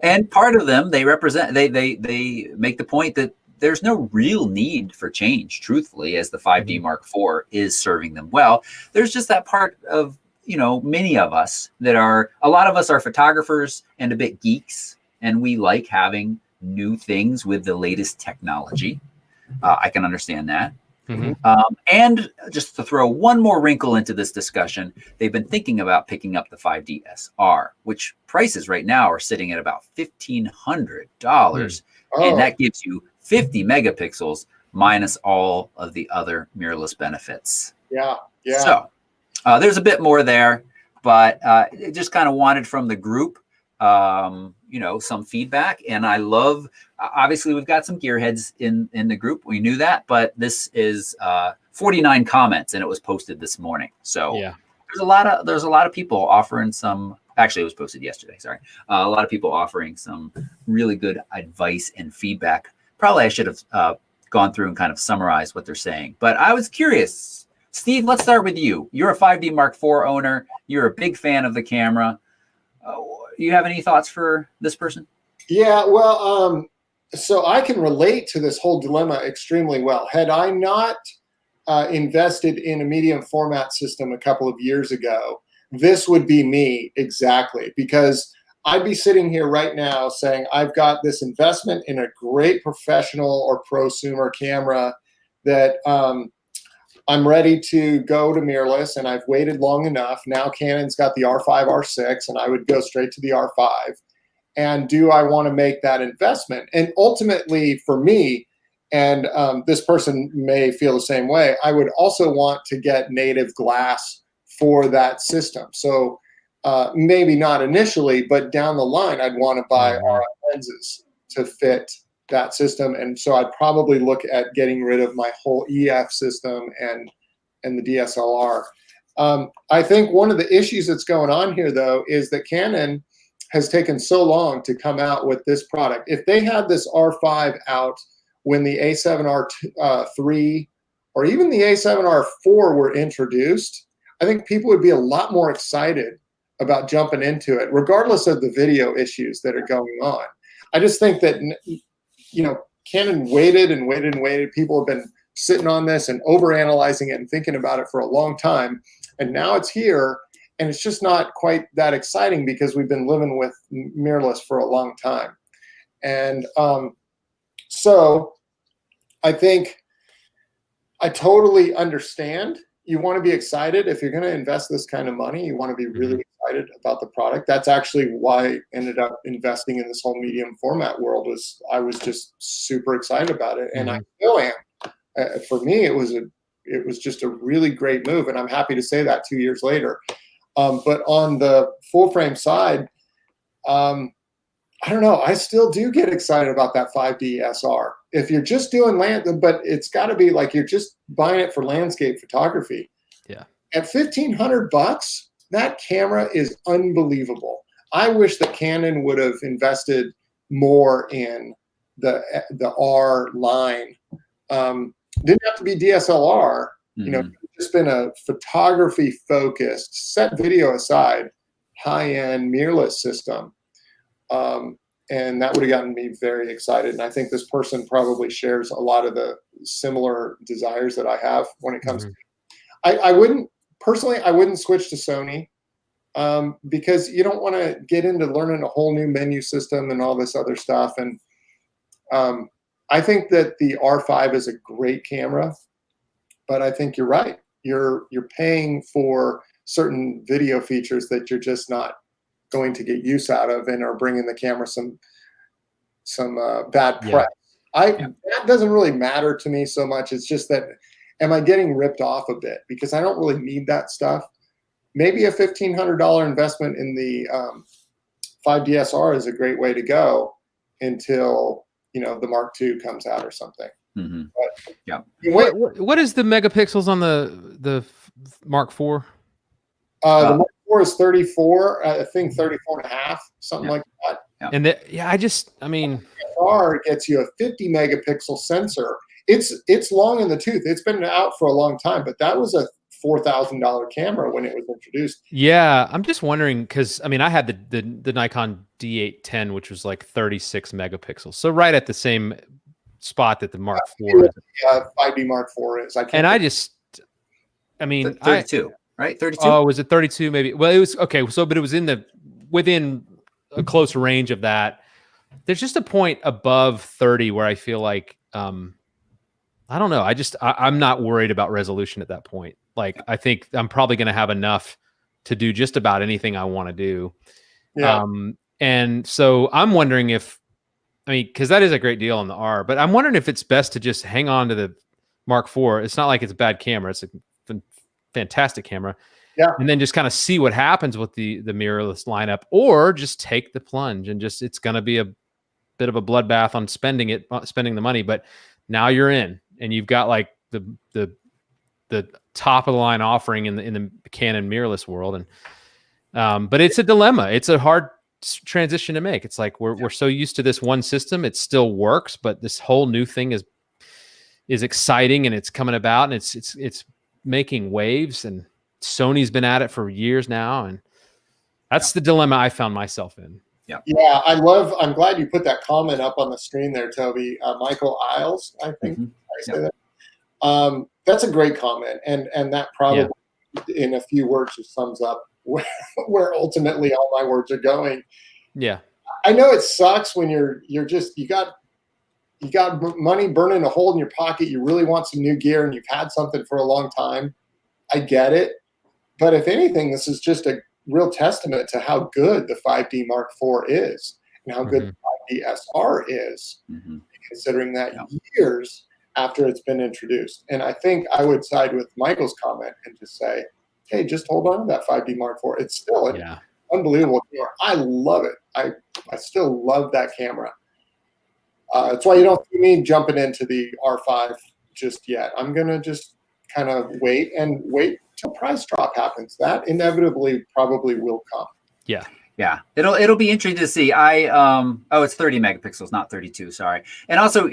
And part of them, they make the point that there's no real need for change, truthfully, as the 5D Mark IV is serving them well. There's just that part of, many of us a lot of us are photographers and a bit geeks, and we like having new things with the latest technology. I can understand that. And just to throw one more wrinkle into this discussion, they've been thinking about picking up the 5D SR, which prices right now are sitting at about $1,500. And that gives you 50 megapixels minus all of the other mirrorless benefits. Yeah. So there's a bit more there, but just kind of wanted from the group, some feedback. And I love, obviously we've got some gearheads in the group. We knew that, but this is 49 comments and it was posted this morning. So there's a lot of people offering some, actually it was posted yesterday. Sorry. A lot of people offering some really good advice and feedback. Probably I should have gone through and kind of summarized what they're saying, but I was curious. Steve, let's start with you. You're a 5D Mark IV owner. You're a big fan of the camera. You have any thoughts for this person? Yeah, well, so I can relate to this whole dilemma extremely well. Had I not invested in a medium format system a couple of years ago, this would be me exactly, because I'd be sitting here right now saying, I've got this investment in a great professional or prosumer camera that I'm ready to go to mirrorless, and I've waited long enough. Now Canon's got the R5, R6, and I would go straight to the R5. And do I want to make that investment? And ultimately, for me, and this person may feel the same way, I would also want to get native glass for that system. So maybe not initially, but down the line, I'd want to buy RF lenses to fit that system. And so I'd probably look at getting rid of my whole EF system and the DSLR. I think one of the issues that's going on here, though, is that Canon has taken so long to come out with this product. If they had this R5 out when the A7R3 or even the A7R4 were introduced, I think people would be a lot more excited about jumping into it, regardless of the video issues that are going on. I just think that, Canon waited and waited and waited. People have been sitting on this and overanalyzing it and thinking about it for a long time. And now it's here, and it's just not quite that exciting because we've been living with mirrorless for a long time. And so I think I totally understand. You want to be excited. If you're going to invest this kind of money, you want to be really excited about the product. That's actually why I ended up investing in this whole medium format world. I was just super excited about it, and I still am. For me, it was just a really great move, and I'm happy to say that 2 years later. But on the full frame side, I don't know. I still do get excited about that 5D SR. If you're just doing but it's got to be like you're just buying it for landscape photography. Yeah. At $1,500, that camera is unbelievable. I wish that Canon would have invested more in the R line. Didn't have to be DSLR. Just been a photography focused, set video aside, high-end mirrorless system. And that would have gotten me very excited. And I think this person probably shares a lot of the similar desires that I have when it comes to, I wouldn't switch to Sony because you don't want to get into learning a whole new menu system and all this other stuff. And I think that the R5 is a great camera, but I think you're right. You're paying for certain video features that you're just not going to get use out of and are bringing the camera some bad press. That doesn't really matter to me so much. It's just that, am I getting ripped off a bit? Because I don't really need that stuff. Maybe a $1,500 investment in the 5DSR is a great way to go until the Mark II comes out or something. But, what is the megapixels on the Mark IV? The Mark IV is 34. I think 34 and a half, something like that. And I mean, R gets you a 50 megapixel sensor. It's long in the tooth. It's been out for a long time, but that was a $4,000 camera when it was introduced. Yeah, I'm just wondering because I mean, I had the Nikon D810, which was like 36 megapixels, so right at the same spot that the Mark IV is. 5D Mark IV is. I mean, 32, right? 32. Oh, was it 32? Maybe. Well, it was okay. So, but it was within a close range of that. There's just a point above 30 where I feel like I don't know. I'm not worried about resolution at that point. Like I think I'm probably going to have enough to do just about anything I want to do. Yeah. And so I'm wondering because that is a great deal on the R, but I'm wondering if it's best to just hang on to the Mark IV. It's not like it's a bad camera. It's a fantastic camera. Yeah. And then just kind of see what happens with the mirrorless lineup, or just take the plunge and it's going to be a bit of a bloodbath on spending the money. But now you're in, and you've got like the top of the line offering in the Canon mirrorless world. And but it's a dilemma. It's a hard transition to make. It's like we're so used to this one system. It still works, but this whole new thing is exciting, and it's coming about, and it's making waves, and Sony's been at it for years now, and that's the dilemma I found myself in. Yeah, I'm glad you put that comment up on the screen there, Toby. Michael Isles, I think I say that. That's a great comment, and that probably in a few words just sums up where ultimately all my words are going. Yeah, I know it sucks when you you got money burning a hole in your pocket, you really want some new gear, and you've had something for a long time, I get it. But if anything, this is just a real testament to how good the 5D Mark IV is and how good the 5D SR is, considering that years after it's been introduced. And I think I would side with Michael's comment and just say, hey, just hold on to that 5D Mark IV. It's still an unbelievable camera. I love it. I still love that camera. That's why you don't see me jumping into the R5 just yet. I'm going to just kind of wait till price drop happens. That inevitably probably will come. Yeah. Yeah, it'll be interesting to see. It's 30 megapixels, not 32. Sorry. And also,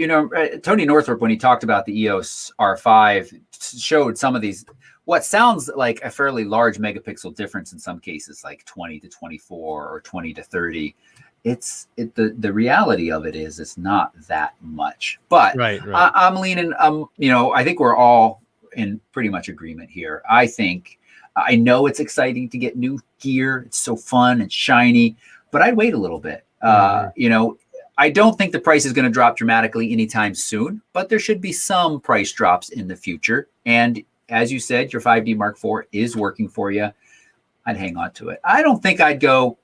Tony Northrup, when he talked about the EOS R5, showed some of these what sounds like a fairly large megapixel difference in some cases, like 20 to 24 or 20 to 30. The reality of it is it's not that much. But right. I'm leaning. I think we're all in pretty much agreement here. I know it's exciting to get new gear. It's so fun and shiny, but I'd wait a little bit. I don't think the price is going to drop dramatically anytime soon, but there should be some price drops in the future. And as you said, your 5D Mark IV is working for you. I'd hang on to it. I don't think I'd go,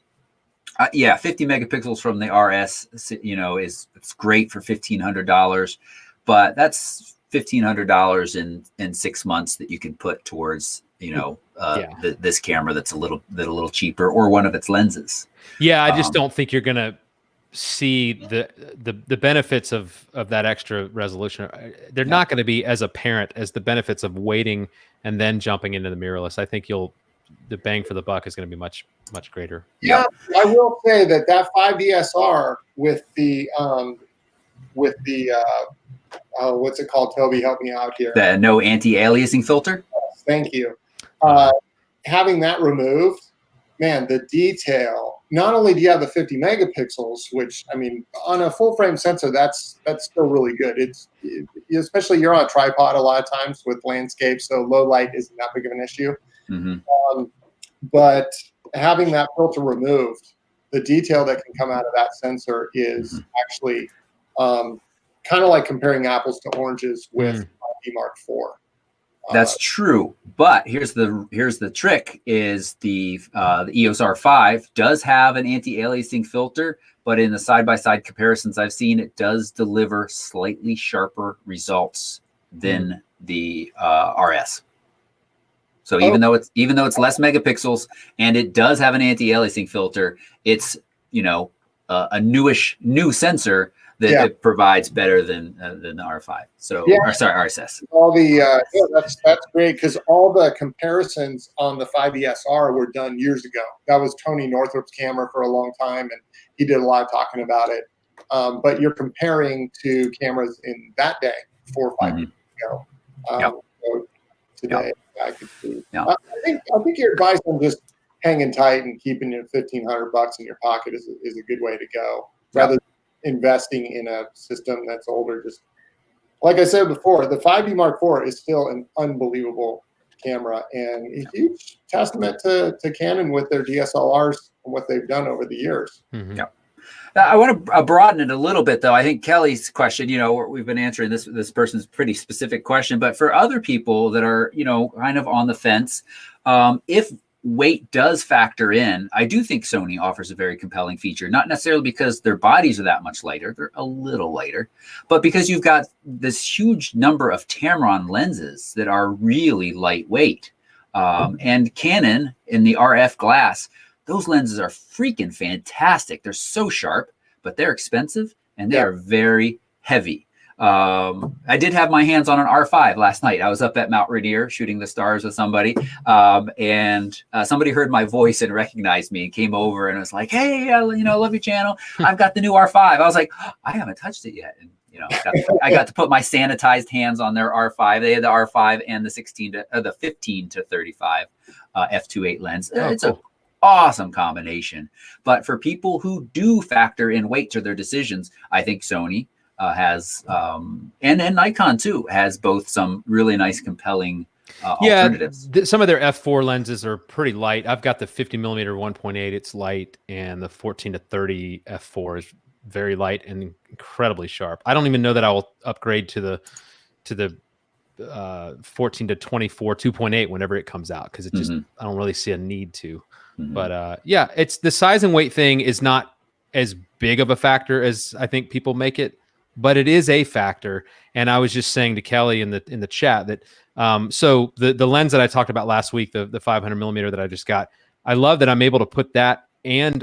50 megapixels from the RS, it's great for $1,500, but that's $1,500 in 6 months that you can put towards this camera that's a little cheaper, or one of its lenses. Yeah, I just don't think you're gonna see the benefits of that extra resolution. They're not going to be as apparent as the benefits of waiting and then jumping into the mirrorless. I think the bang for the buck is going to be much greater. Yeah, I will say that 5D SR with the what's it called? Toby, help me out here. The no anti-aliasing filter. Yes, thank you. Having that removed, man, the detail. Not only do you have the 50 megapixels, which I mean, on a full frame sensor, that's still really good. Especially you're on a tripod a lot of times with landscape, so low light isn't that big of an issue. But having that filter removed, the detail that can come out of that sensor is actually kind of like comparing apples to oranges with 5D Mark IV. That's true, but here's the trick: is the EOS R5 does have an anti-aliasing filter, but in the side-by-side comparisons I've seen, it does deliver slightly sharper results than the RS. So even though it's less megapixels and it does have an anti-aliasing filter, it's a new sensor that it provides better than the R5. So, RSS. All the that's great, because all the comparisons on the 5D SR were done years ago. That was Tony Northrup's camera for a long time, and he did a lot of talking about it. But you're comparing to cameras in that day, 4 or 5 years ago. So today, I could see. I think your advice on just hanging tight and keeping your $1,500 in your pocket is a good way to go, rather than investing in a system that's older. Just like I said before, the 5D Mark IV is still an unbelievable camera and a huge testament to Canon with their DSLRs and what they've done over the years. I want to broaden it a little bit, though. I think Kelly's question, we've been answering this person's pretty specific question, but for other people that are, kind of on the fence, if weight does factor in, I do think Sony offers a very compelling feature, not necessarily because their bodies are that much lighter, they're a little lighter, but because you've got this huge number of Tamron lenses that are really lightweight. And Canon in the RF glass, those lenses are freaking fantastic. They're so sharp, but they're expensive and they are very heavy. I did have my hands on an R5 last night. I was up at Mount Rainier shooting the stars with somebody, and somebody heard my voice and recognized me and came over and was like, "Hey, I love your channel. I've got the new R5." I was like, "I haven't touched it yet." And I got to put my sanitized hands on their R5. They had the R5 and the 15 to 35 f2.8 lens. It's an awesome combination. But for people who do factor in weight to their decisions, I think Sony has and Nikon too has both some really nice compelling alternatives. Some of their f4 lenses are pretty light. I've got the 50mm 1.8, it's light, and the 14 to 30 f4 is very light and incredibly sharp. I don't even know that I will upgrade to the 14 to 24 2.8 whenever it comes out, because it just I don't really see a need to. But yeah, it's the size and weight thing is not as big of a factor as I think people make it, but it is a factor. And I was just saying to Kelly in the chat that so the lens that I talked about last week, the 500 millimeter that I just got, I love that I'm able to put that and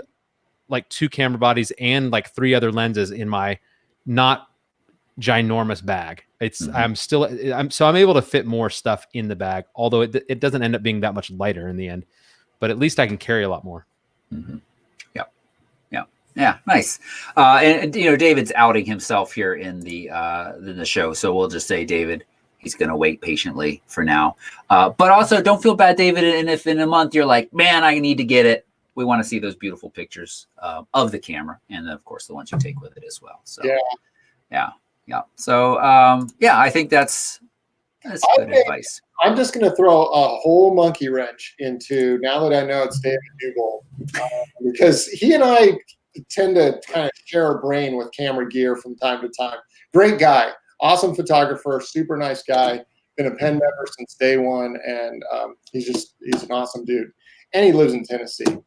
like 2 camera bodies and like 3 other lenses in my not ginormous bag. It's I'm able to fit more stuff in the bag, although it doesn't end up being that much lighter in the end, but at least I can carry a lot more. Yeah, nice. And you know, David's outing himself here in the show, so we'll just say, David, he's going to wait patiently for now. But also, don't feel bad, David. And if in a month you're like, man, I need to get it, we want to see those beautiful pictures of the camera, and of course the ones you take with it as well. So yeah. So yeah, I think that's good advice. I'm just going to throw a whole monkey wrench into, now that I know it's David Newbold, because he and I tend to kind of share a brain with camera gear from time to time. Great guy, awesome photographer, super nice guy, been a pen member since day one, and he's an awesome dude. And he lives in Tennessee, I mean,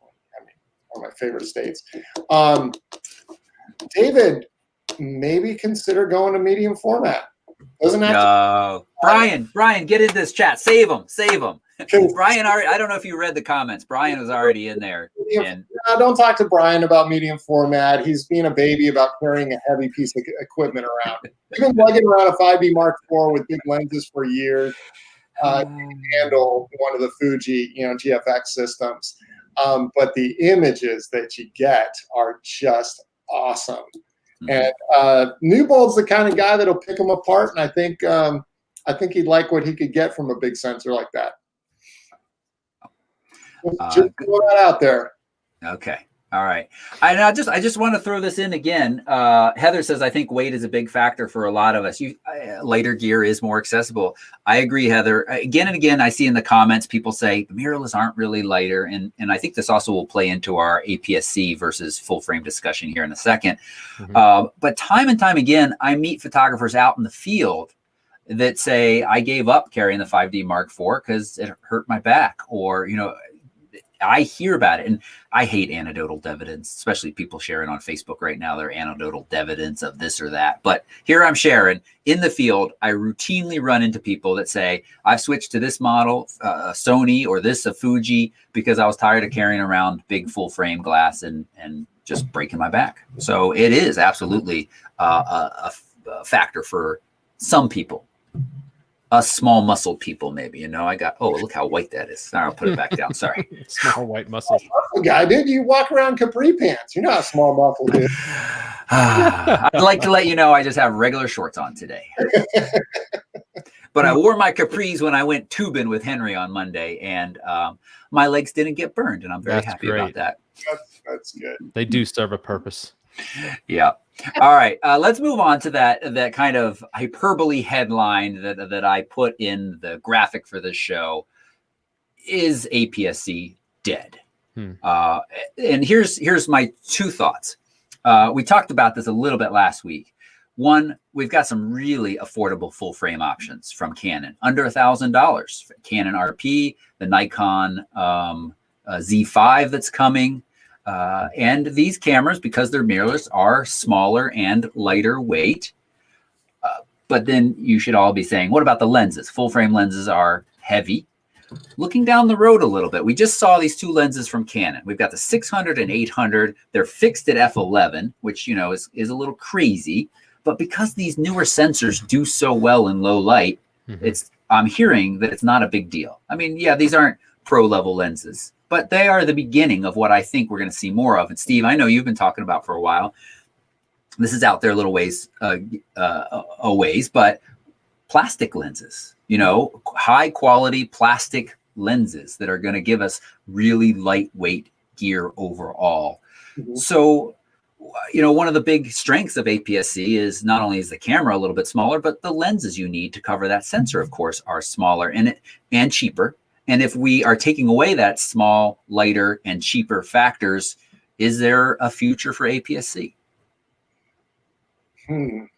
one of my favorite states. David, maybe consider going to medium format. Doesn't have to. Brian, get in this chat. Save him. Brian already. I don't know if you read the comments. Brian was already in there. Don't talk to Brian about medium format. He's being a baby about carrying a heavy piece of equipment around. He's been lugging around a 5D Mark IV with big lenses for years. He can handle one of the Fuji, GFX systems. But the images that you get are just awesome. And Newbold's the kind of guy that'll pick them apart, and I think he'd like what he could get from a big sensor like that. Just throw that out there. Okay. All right. I just want to throw this in again. Heather says, I think weight is a big factor for a lot of us. Lighter gear is more accessible. I agree, Heather. Again and again, I see in the comments, people say the mirrorless aren't really lighter. And I think this also will play into our APS-C versus full frame discussion here in a second. But time and time again, I meet photographers out in the field that say, I gave up carrying the 5D Mark IV because it hurt my back, or, I hear about it, and I hate anecdotal evidence, especially people sharing on Facebook right now. They're anecdotal evidence of this or that. But here I'm sharing in the field. I routinely run into people that say, I've switched to this model, a Sony, or a Fuji, because I was tired of carrying around big full frame glass and just breaking my back. So it is absolutely a factor for some people. Us small muscle people, maybe, look how white that is. Sorry, I'll put it back down. Sorry. Small white muscles. Guy, dude, you walk around capri pants. You're not a small muscle, dude. I'd like to let you know I just have regular shorts on today. But I wore my capris when I went tubing with Henry on Monday, and my legs didn't get burned, and I'm very happy about that. That's good. They do serve a purpose. Yeah. All right. Let's move on to that kind of hyperbole headline that I put in the graphic for this show. Is APS-C dead? And here's my 2 thoughts. We talked about this a little bit last week. One, we've got some really affordable full frame options from Canon, under $1,000. Canon RP, the Nikon Z5 that's coming. And these cameras, because they're mirrorless, are smaller and lighter weight. But then you should all be saying, what about the lenses? Full frame lenses are heavy. Looking down the road a little bit, we just saw these 2 lenses from Canon. We've got the 600 and 800. They're fixed at f11, which, is a little crazy. But because these newer sensors do so well in low light, I'm hearing that it's not a big deal. I mean, yeah, these aren't pro level lenses, but they are the beginning of what I think we're going to see more of. And Steve, I know you've been talking about for a while. This is out there a little ways, but plastic lenses, high quality plastic lenses that are going to give us really lightweight gear overall. So, one of the big strengths of APS-C is not only is the camera a little bit smaller, but the lenses you need to cover that sensor, of course, are smaller and cheaper. And if we are taking away that small, lighter, and cheaper factors, is there a future for APS-C? And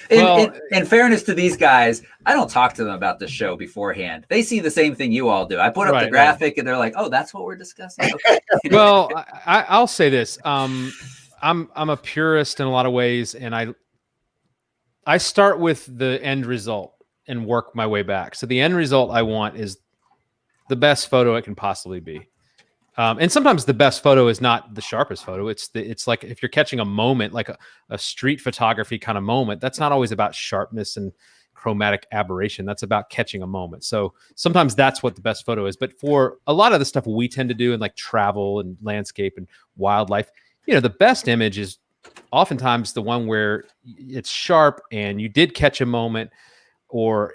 Well, in fairness to these guys, I don't talk to them about the show beforehand. They see the same thing you all do. I put up the graphic and they're like, "Oh, that's what we're discussing." Okay. Well, I'll say this. I'm a purist in a lot of ways, and I start with the end result and work my way back. So the end result I want is the best photo it can possibly be. And sometimes the best photo is not the sharpest photo. It's like if you're catching a moment, like a street photography kind of moment, that's not always about sharpness and chromatic aberration. That's about catching a moment. So sometimes that's what the best photo is. But for a lot of the stuff we tend to do in like travel and landscape and wildlife, the best image is oftentimes the one where it's sharp and you did catch a moment, or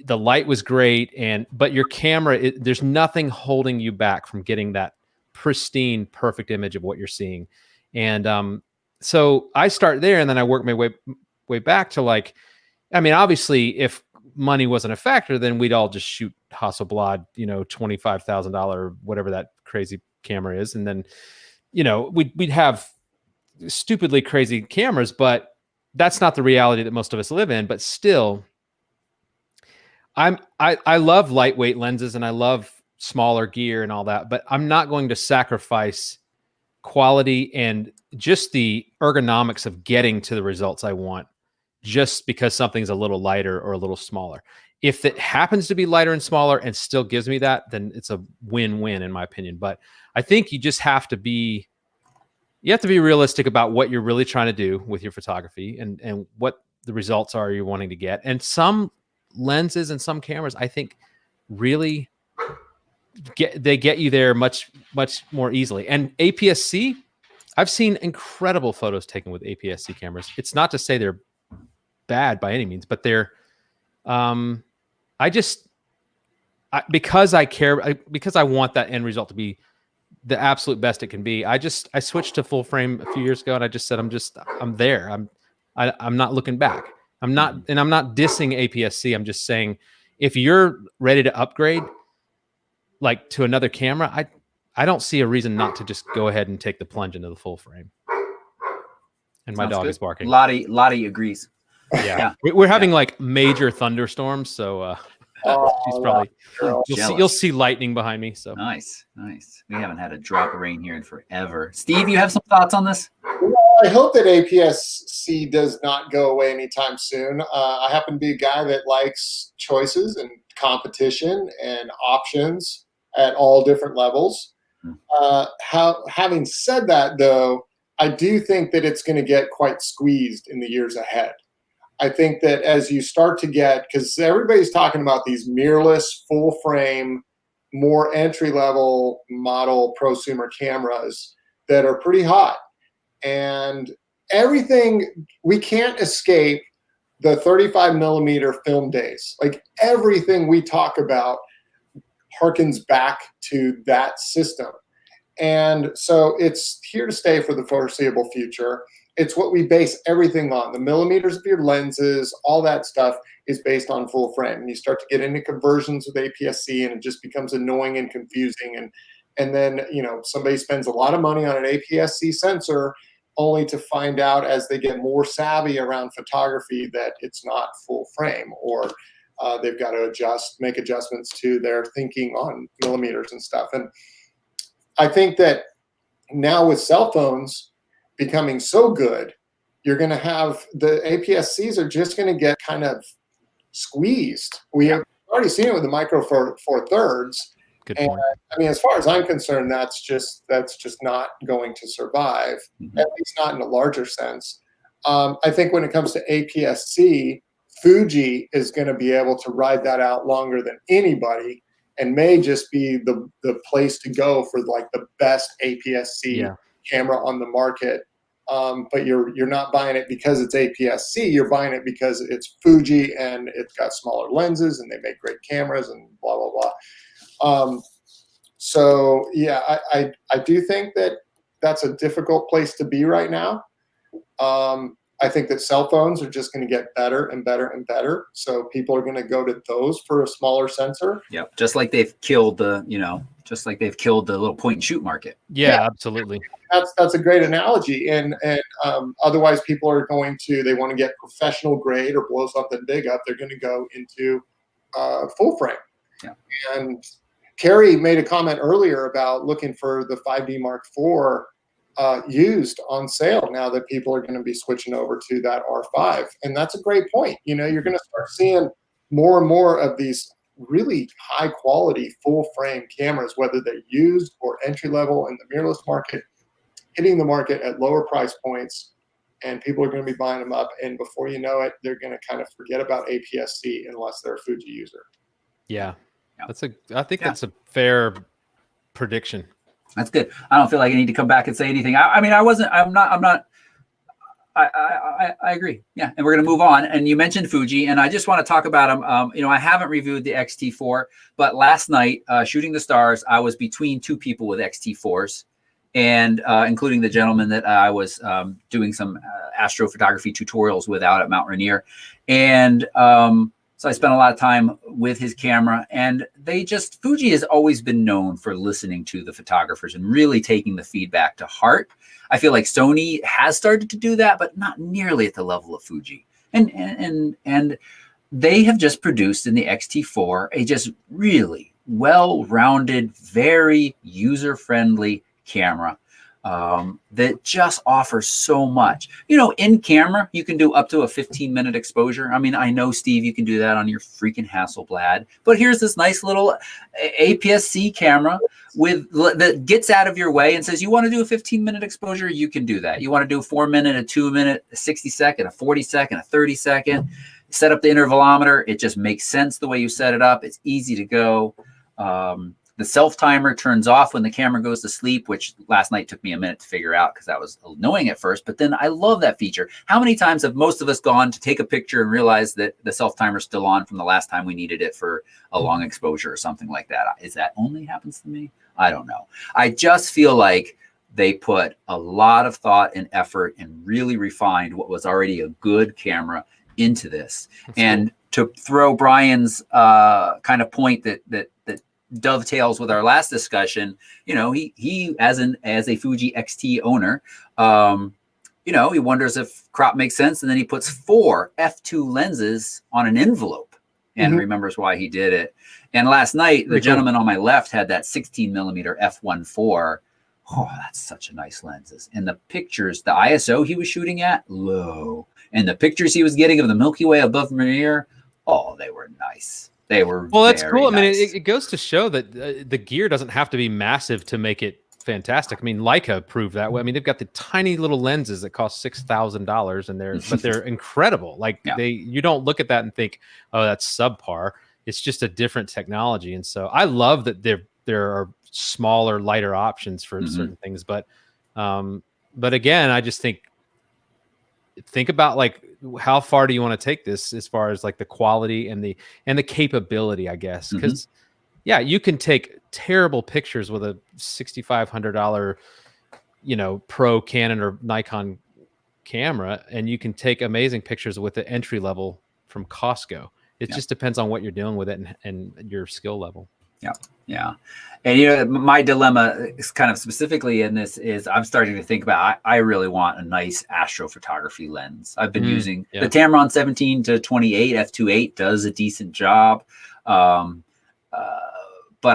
the light was great, but your camera, there's nothing holding you back from getting that pristine, perfect image of what you're seeing. And so I start there, and then I work my way back to like, I mean, obviously, if money wasn't a factor, then we'd all just shoot Hasselblad, $25,000, whatever that crazy camera is, and then we'd have stupidly crazy cameras, but that's not the reality that most of us live in. But still, I love lightweight lenses and I love smaller gear and all that, but I'm not going to sacrifice quality and just the ergonomics of getting to the results I want just because something's a little lighter or a little smaller. If it happens to be lighter and smaller and still gives me that, then it's a win-win in my opinion. But I think you just have to be realistic about what you're really trying to do with your photography and what the results are you're wanting to get. And some lenses and some cameras, I think, really get you there much more easily. And APS-C, I've seen incredible photos taken with APS-C cameras. It's not to say they're bad by any means, but they're because I want that end result to be the absolute best it can be. I switched to full frame a few years ago, and I just said I'm there. I'm not looking back. I'm not dissing APS-C. I'm just saying, if you're ready to upgrade like to another camera, I don't see a reason not to just go ahead and take the plunge into the full frame. And my dog is barking. Lottie agrees. Yeah. We're having like major thunderstorms, so she's probably you'll see lightning behind me. So nice. We haven't had a drop of rain here in forever. Steve, you have some thoughts on this? I hope that APS-C does not go away anytime soon. I happen to be a guy that likes choices and competition and options at all different levels. Having said that, though, I do think that it's going to get quite squeezed in the years ahead. I think that as you start to get, because everybody's talking about these mirrorless, full frame, more entry-level model prosumer cameras that are pretty hot. And everything, we can't escape the 35 millimeter film days. Like everything we talk about harkens back to that system. And so it's here to stay for the foreseeable future. It's what we base everything on. The millimeters of your lenses, all that stuff is based on full frame. And you start to get into conversions with APS-C, and it just becomes annoying and confusing. And then, somebody spends a lot of money on an APS-C sensor only to find out as they get more savvy around photography that it's not full frame, or they've got to make adjustments to their thinking on millimeters and stuff. And I think that now with cell phones becoming so good, you're going to have the APS-Cs are just going to get kind of squeezed. We have already seen it with the Micro Four Thirds. Good point. I mean, as far as I'm concerned, that's just not going to survive, at least not in a larger sense. I think when it comes to APS-C, Fuji is going to be able to ride that out longer than anybody, and may just be the place to go for like the best APS-C camera on the market. But you're not buying it because it's APS-C. You're buying it because it's Fuji and it's got smaller lenses and they make great cameras and blah blah blah. So yeah, I do think that that's a difficult place to be right now. I think that cell phones are just going to get better and better and better. So people are going to go to those for a smaller sensor. Yep. Just like they've killed just like they've killed the little point and shoot market. Yeah, absolutely. That's a great analogy. And otherwise, people are going to, they want to get professional grade or blow something big up. They're going to go into full frame. Yeah. And Carrie made a comment earlier about looking for the 5D Mark IV used on sale now that people are going to be switching over to that R5. And that's a great point. You know, you're going to start seeing more and more of these really high quality full frame cameras, whether they're used or entry level in the mirrorless market, hitting the market at lower price points, and people are going to be buying them up. And before you know it, they're going to kind of forget about APS-C unless they're a Fuji user. Yeah. I think that's a fair prediction. That's good. I don't feel like I need to come back and say anything. I agree. Yeah. And we're going to move on. And you mentioned Fuji, and I just want to talk about them. You know, I haven't reviewed the X-T4, but last night, shooting the stars, I was between two people with X-T4s, and including the gentleman that I was doing some astrophotography tutorials with out at Mount Rainier. And so I spent a lot of time with his camera, and Fuji has always been known for listening to the photographers and really taking the feedback to heart. I feel like Sony has started to do that, but not nearly at the level of Fuji. And they have just produced in the X-T4 a just really well-rounded, very user-friendly camera that just offers so much. You know, in camera, you can do up to a 15-minute exposure. I mean, I know, Steve, you can do that on your freaking Hasselblad, but here's this nice little APS-C camera that gets out of your way and says, you want to do a 15-minute exposure? You can do that. You want to do a 4-minute, a 2-minute, a 60-second, a 40-second, a 30-second, set up the intervalometer. It just makes sense the way you set it up. It's easy to go. The self-timer turns off when the camera goes to sleep, which last night took me a minute to figure out because that was annoying at first. But then I love that feature. How many times have most of us gone to take a picture and realized that the self-timer's still on from the last time we needed it for a long exposure or something like that? Is that only happens to me? I don't know. I just feel like they put a lot of thought and effort and really refined what was already a good camera into this. That's and cool. To throw Brian's kind of point that dovetails with our last discussion, you know, he as a Fuji XT owner, you know, he wonders if crop makes sense, and then he puts 4 f2 lenses on an envelope and remembers why he did it. And last night, the gentleman on my left had that 16mm f1.4. Oh, that's such a nice lenses. And the pictures, the ISO he was shooting at, low. And the pictures he was getting of the Milky Way above Rainier, oh, they were nice. They were that's cool. Nice. I mean, it goes to show that the gear doesn't have to be massive to make it fantastic. I mean, Leica proved that way. I mean, they've got the tiny little lenses that cost $6,000, and they're incredible. Like you don't look at that and think, oh, that's subpar. It's just a different technology. And so I love that there are smaller, lighter options for certain things. But again, I just think about like, how far do you want to take this as far as like the quality and the capability, I guess? Because you can take terrible pictures with a $6,500, you know, pro Canon or Nikon camera, and you can take amazing pictures with the entry level from Costco. It just depends on what you're doing with it and your skill level. Yeah. And, you know, my dilemma is kind of specifically in this is I'm starting to think about, I really want a nice astrophotography lens. I've been using the Tamron 17 to 28 f2.8 does a decent job. But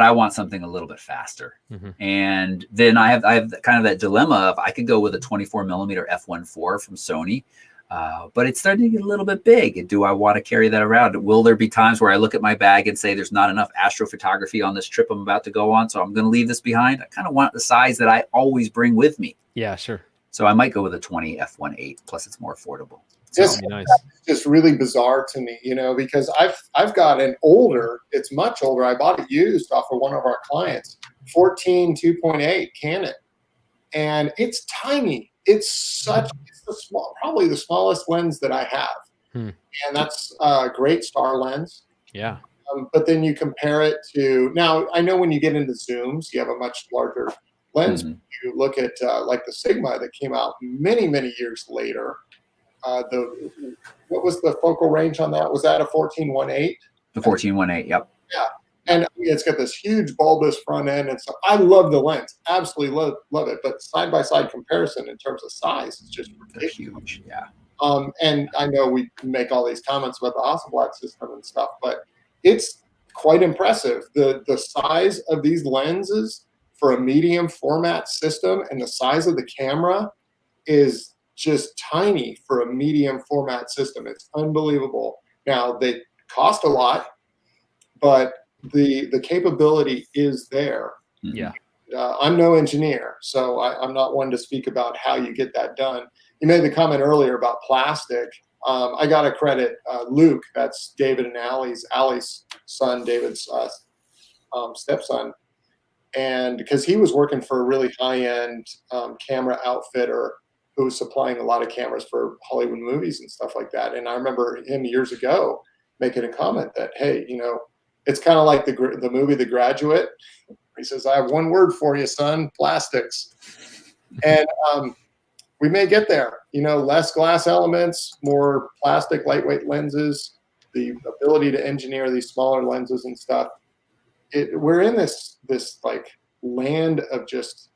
I want something a little bit faster. And then I have kind of that dilemma of I could go with a 24mm f1.4 from Sony. But it's starting to get a little bit big. Do I want to carry that around? Will there be times where I look at my bag and say there's not enough astrophotography on this trip I'm about to go on, so I'm going to leave this behind? I kind of want the size that I always bring with me. Yeah, sure. So I might go with a 20 f1.8, plus it's more affordable. It's just really bizarre to me, you know, because I've got an older, it's much older. I bought it used off of one of our clients, 14 2.8 Canon, and it's tiny. It's probably the smallest lens that I have. And that's a great star lens. Yeah. But then you compare it to, now I know when you get into zooms, you have a much larger lens. You look at like the Sigma that came out many, many years later. What was the focal range on that? Was that a 14-1.8? The 14-1.8, yep. Yeah. And I mean, it's got this huge bulbous front end and stuff. I love the lens, absolutely love it. But side by side comparison in terms of size is just ridiculous. Huge, yeah. And I know we make all these comments about the Hasselblad system and stuff, but it's quite impressive. The size of these lenses for a medium format system and the size of the camera is just tiny for a medium format system. It's unbelievable. Now, they cost a lot, but the capability is there. Yeah. I'm no engineer, so I'm not one to speak about how you get that done. You made the comment earlier about plastic. I got to credit Luke, that's David and Allie's son, David's stepson, and because he was working for a really high-end camera outfitter who was supplying a lot of cameras for Hollywood movies and stuff like that. And I remember him years ago making a comment that, hey, you know, it's kind of like the movie The Graduate. He says, I have one word for you, son, plastics. And we may get there, you know, less glass elements, more plastic, lightweight lenses, the ability to engineer these smaller lenses and stuff. We're in this like land of just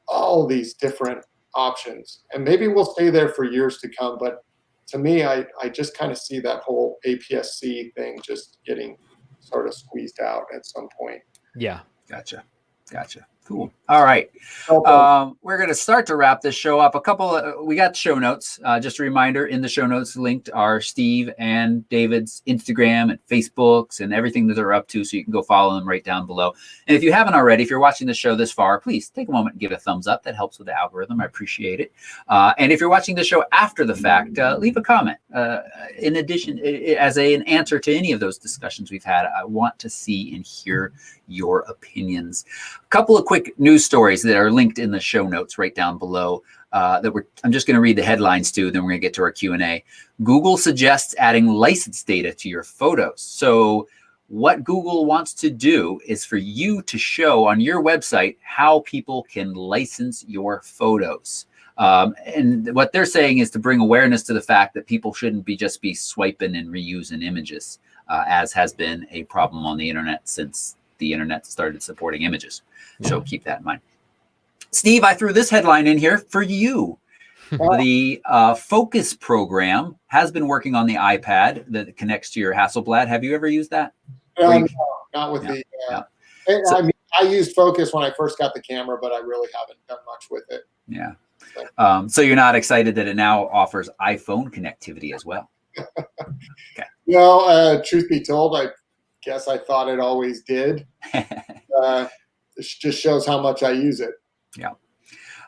all these different options, and maybe we'll stay there for years to come. But to me, I just kind of see that whole APS-C thing just getting sort of squeezed out at some point. Yeah. Gotcha. Cool. All right. We're going to start to wrap this show up. We got show notes. Just a reminder, in the show notes linked are Steve and David's Instagram and Facebooks and everything that they're up to. So you can go follow them right down below. And if you haven't already, if you're watching the show this far, please take a moment and give it a thumbs up. That helps with the algorithm. I appreciate it. And if you're watching the show after the fact, leave a comment. In addition, as an answer to any of those discussions we've had, I want to see and hear your opinions. A couple of quick news stories that are linked in the show notes right down below I'm just going to read the headlines too, then we're going to get to our Q&A. Google suggests adding license data to your photos. So what Google wants to do is for you to show on your website how people can license your photos. And what they're saying is to bring awareness to the fact that people shouldn't just be swiping and reusing images, as has been a problem on the internet since the internet started supporting images. So keep that in mind. Steve, I threw this headline in here for you. The Focus program has been working on the iPad that connects to your Hasselblad. Have you ever used that? No, not with the. I mean, I used Focus when I first got the camera, but I really haven't done much with it. Yeah. So you're not excited that it now offers iPhone connectivity as well? Okay. No, truth be told, I guess I thought it always did. It just shows how much I use it. Yeah.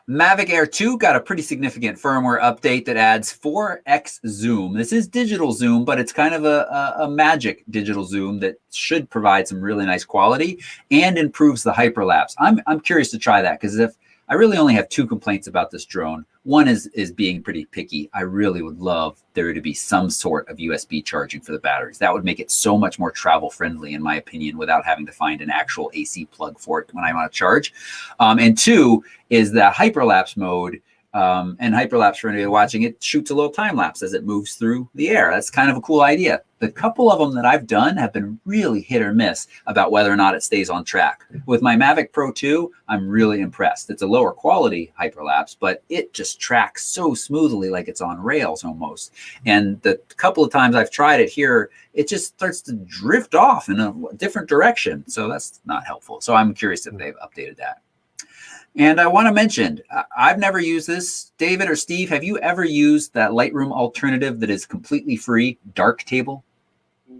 Mavic Air 2 got a pretty significant firmware update that adds 4x zoom. This is digital zoom, but it's kind of a magic digital zoom that should provide some really nice quality and improves the hyperlapse. I'm curious to try that, because if I really only have two complaints about this drone. One is being pretty picky. I really would love there to be some sort of USB charging for the batteries. That would make it so much more travel friendly, in my opinion, without having to find an actual AC plug for it when I want to charge. And two is the hyperlapse mode. And hyperlapse, for anybody watching, it shoots a little time lapse as it moves through the air. That's kind of a cool idea. The couple of them that I've done have been really hit or miss about whether or not it stays on track. With my Mavic Pro 2, I'm really impressed. It's a lower quality hyperlapse, but it just tracks so smoothly, like it's on rails almost. And the couple of times I've tried it here, it just starts to drift off in a different direction. So that's not helpful. So I'm curious if they've updated that. And I want to mention, I've never used this. David or Steve, have you ever used that Lightroom alternative that is completely free, Darktable?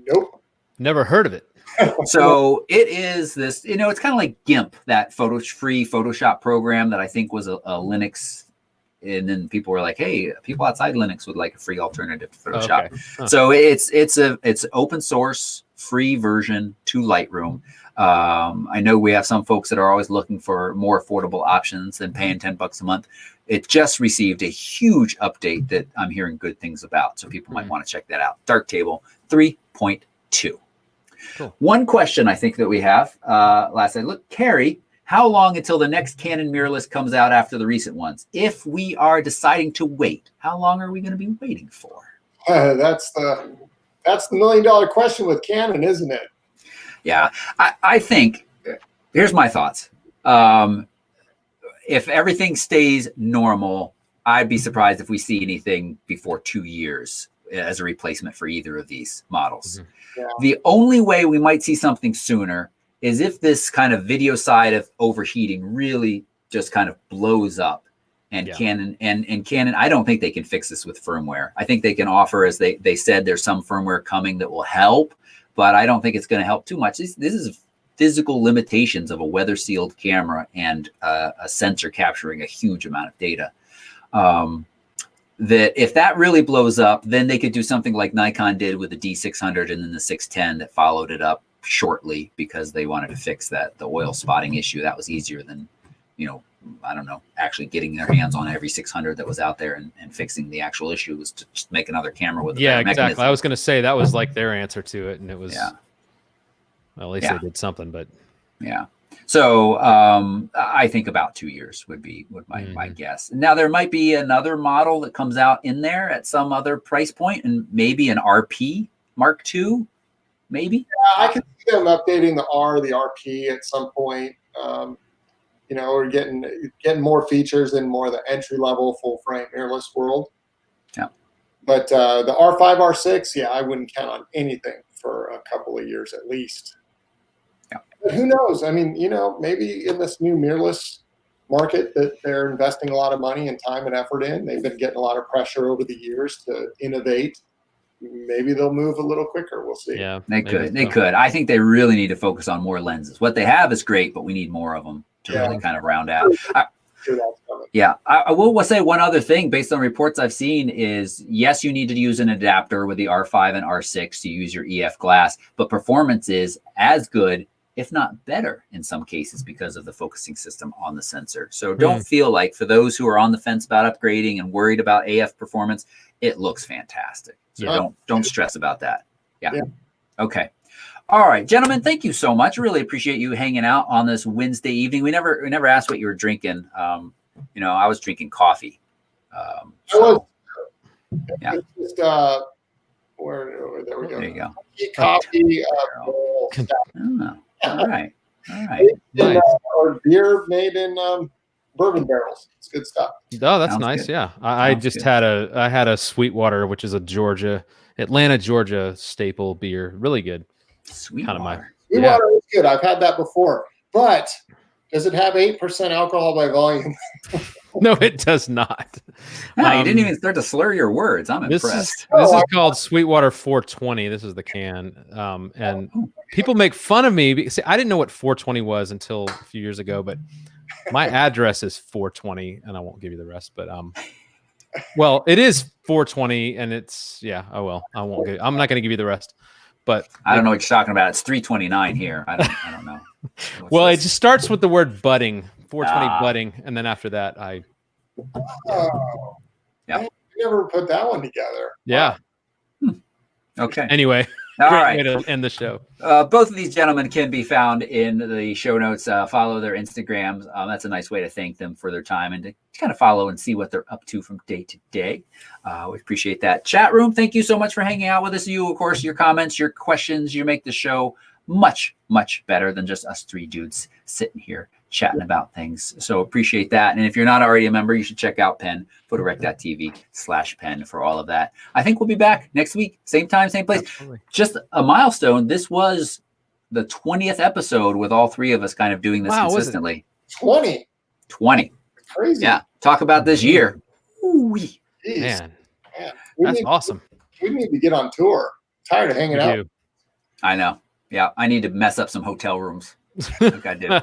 Nope. Never heard of it. So it is this, it's kind of like GIMP, that free Photoshop program that I think was a Linux. And then people were like, hey, people outside Linux would like a free alternative to Photoshop. Okay. Huh. So it's open source, free version to Lightroom. I know we have some folks that are always looking for more affordable options than paying $10 a month. It just received a huge update that I'm hearing good things about. So people might want to check that out. Darktable 3.2. Cool. One question I think that we have, last I looked, Carrie, how long until the next Canon mirrorless comes out after the recent ones? If we are deciding to wait, how long are we going to be waiting for? That's the $1 million question with Canon, isn't it? Yeah. I think, here's my thoughts. If everything stays normal, I'd be surprised if we see anything before 2 years as a replacement for either of these models. Yeah. The only way we might see something sooner is if this kind of video side of overheating really just kind of blows up. And Canon and Canon, I don't think they can fix this with firmware. I think they can offer, as they said, there's some firmware coming that will help, but I don't think it's going to help too much. This is physical limitations of a weather sealed camera and a sensor capturing a huge amount of data. That if that really blows up, then they could do something like Nikon did with the D600 and then the 610 that followed it up shortly because they wanted to fix the oil spotting issue. That was easier than, I don't know, actually getting their hands on every 600 that was out there and fixing the actual issue. Was to just make another camera with a better exactly. mechanism. I was going to say that was like their answer to it, and it was well, at least they did something. But so I think about 2 years would my guess. Now there might be another model that comes out in there at some other price point, and maybe an RP Mark II, maybe. Yeah, I can see them updating the RP at some point. We're getting more features in more of the entry level full frame mirrorless world. Yeah. But the R5, R6, I wouldn't count on anything for a couple of years at least. Yeah. But who knows? I mean, maybe in this new mirrorless market that they're investing a lot of money and time and effort in, they've been getting a lot of pressure over the years to innovate. Maybe they'll move a little quicker. We'll see. Yeah, they could. I think they really need to focus on more lenses. What they have is great, but we need more of them to really kind of round out. I will say one other thing based on reports I've seen is, yes, you need to use an adapter with the R5 and R6 to use your EF glass, but performance is as good, if not better in some cases because of the focusing system on the sensor. So don't feel like, for those who are on the fence about upgrading and worried about AF performance, it looks fantastic. So don't stress about that. Yeah. Okay. All right, gentlemen, thank you so much. Really appreciate you hanging out on this Wednesday evening. We never asked what you were drinking. I was drinking coffee. There we go. There you go. Coffee. All right. Nice. Or beer made in bourbon barrels. It's good stuff. Oh, that's nice. Good. Yeah, I just had a Sweetwater, which is a Atlanta, Georgia staple beer. Really good. Sweetwater. Sweetwater is good. I've had that before, but does it have 8% alcohol by volume? No, it does not. No, you didn't even start to slur your words. I'm impressed. This is called Sweetwater 420. This is the can. And people make fun of me because I didn't know what 420 was until a few years ago, but my address is 420, and I won't give you the rest, but well, it is 420, and it's I won't. I'm not going to give you the rest. But I don't know what you're talking about. It's 329 here. I don't know. Well, it just starts with the word budding, 420 budding, and then after that, I never put that one together. Yeah. Okay. Anyway, all great right. way to end the show. Both of these gentlemen can be found in the show notes. Follow their Instagrams. That's a nice way to thank them for their time and to kind of follow and see what they're up to from day to day. We appreciate that. Chat room, thank you so much for hanging out with us. You, of course, your comments, your questions, you make the show much, much better than just us three dudes sitting here chatting about things. So appreciate that. And if you're not already a member, you should check out Pen, photorec.tv/Pen for all of that. I think we'll be back next week. Same time, same place. Absolutely. Just a milestone. This was the 20th episode with all three of us kind of doing this consistently. 20. Crazy. Yeah. Talk about this year. Ooh-wee. Man, that's awesome. We need to get on tour. I'm tired of hanging out. I know. Yeah. I need to mess up some hotel rooms. Like I did.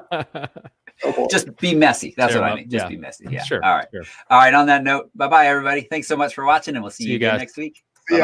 Just be messy. That's what I mean. Just be messy. Yeah. Sure. All right. Sure. All right. On that note, bye-bye, everybody. Thanks so much for watching, and we'll see you again next week. Bye-bye.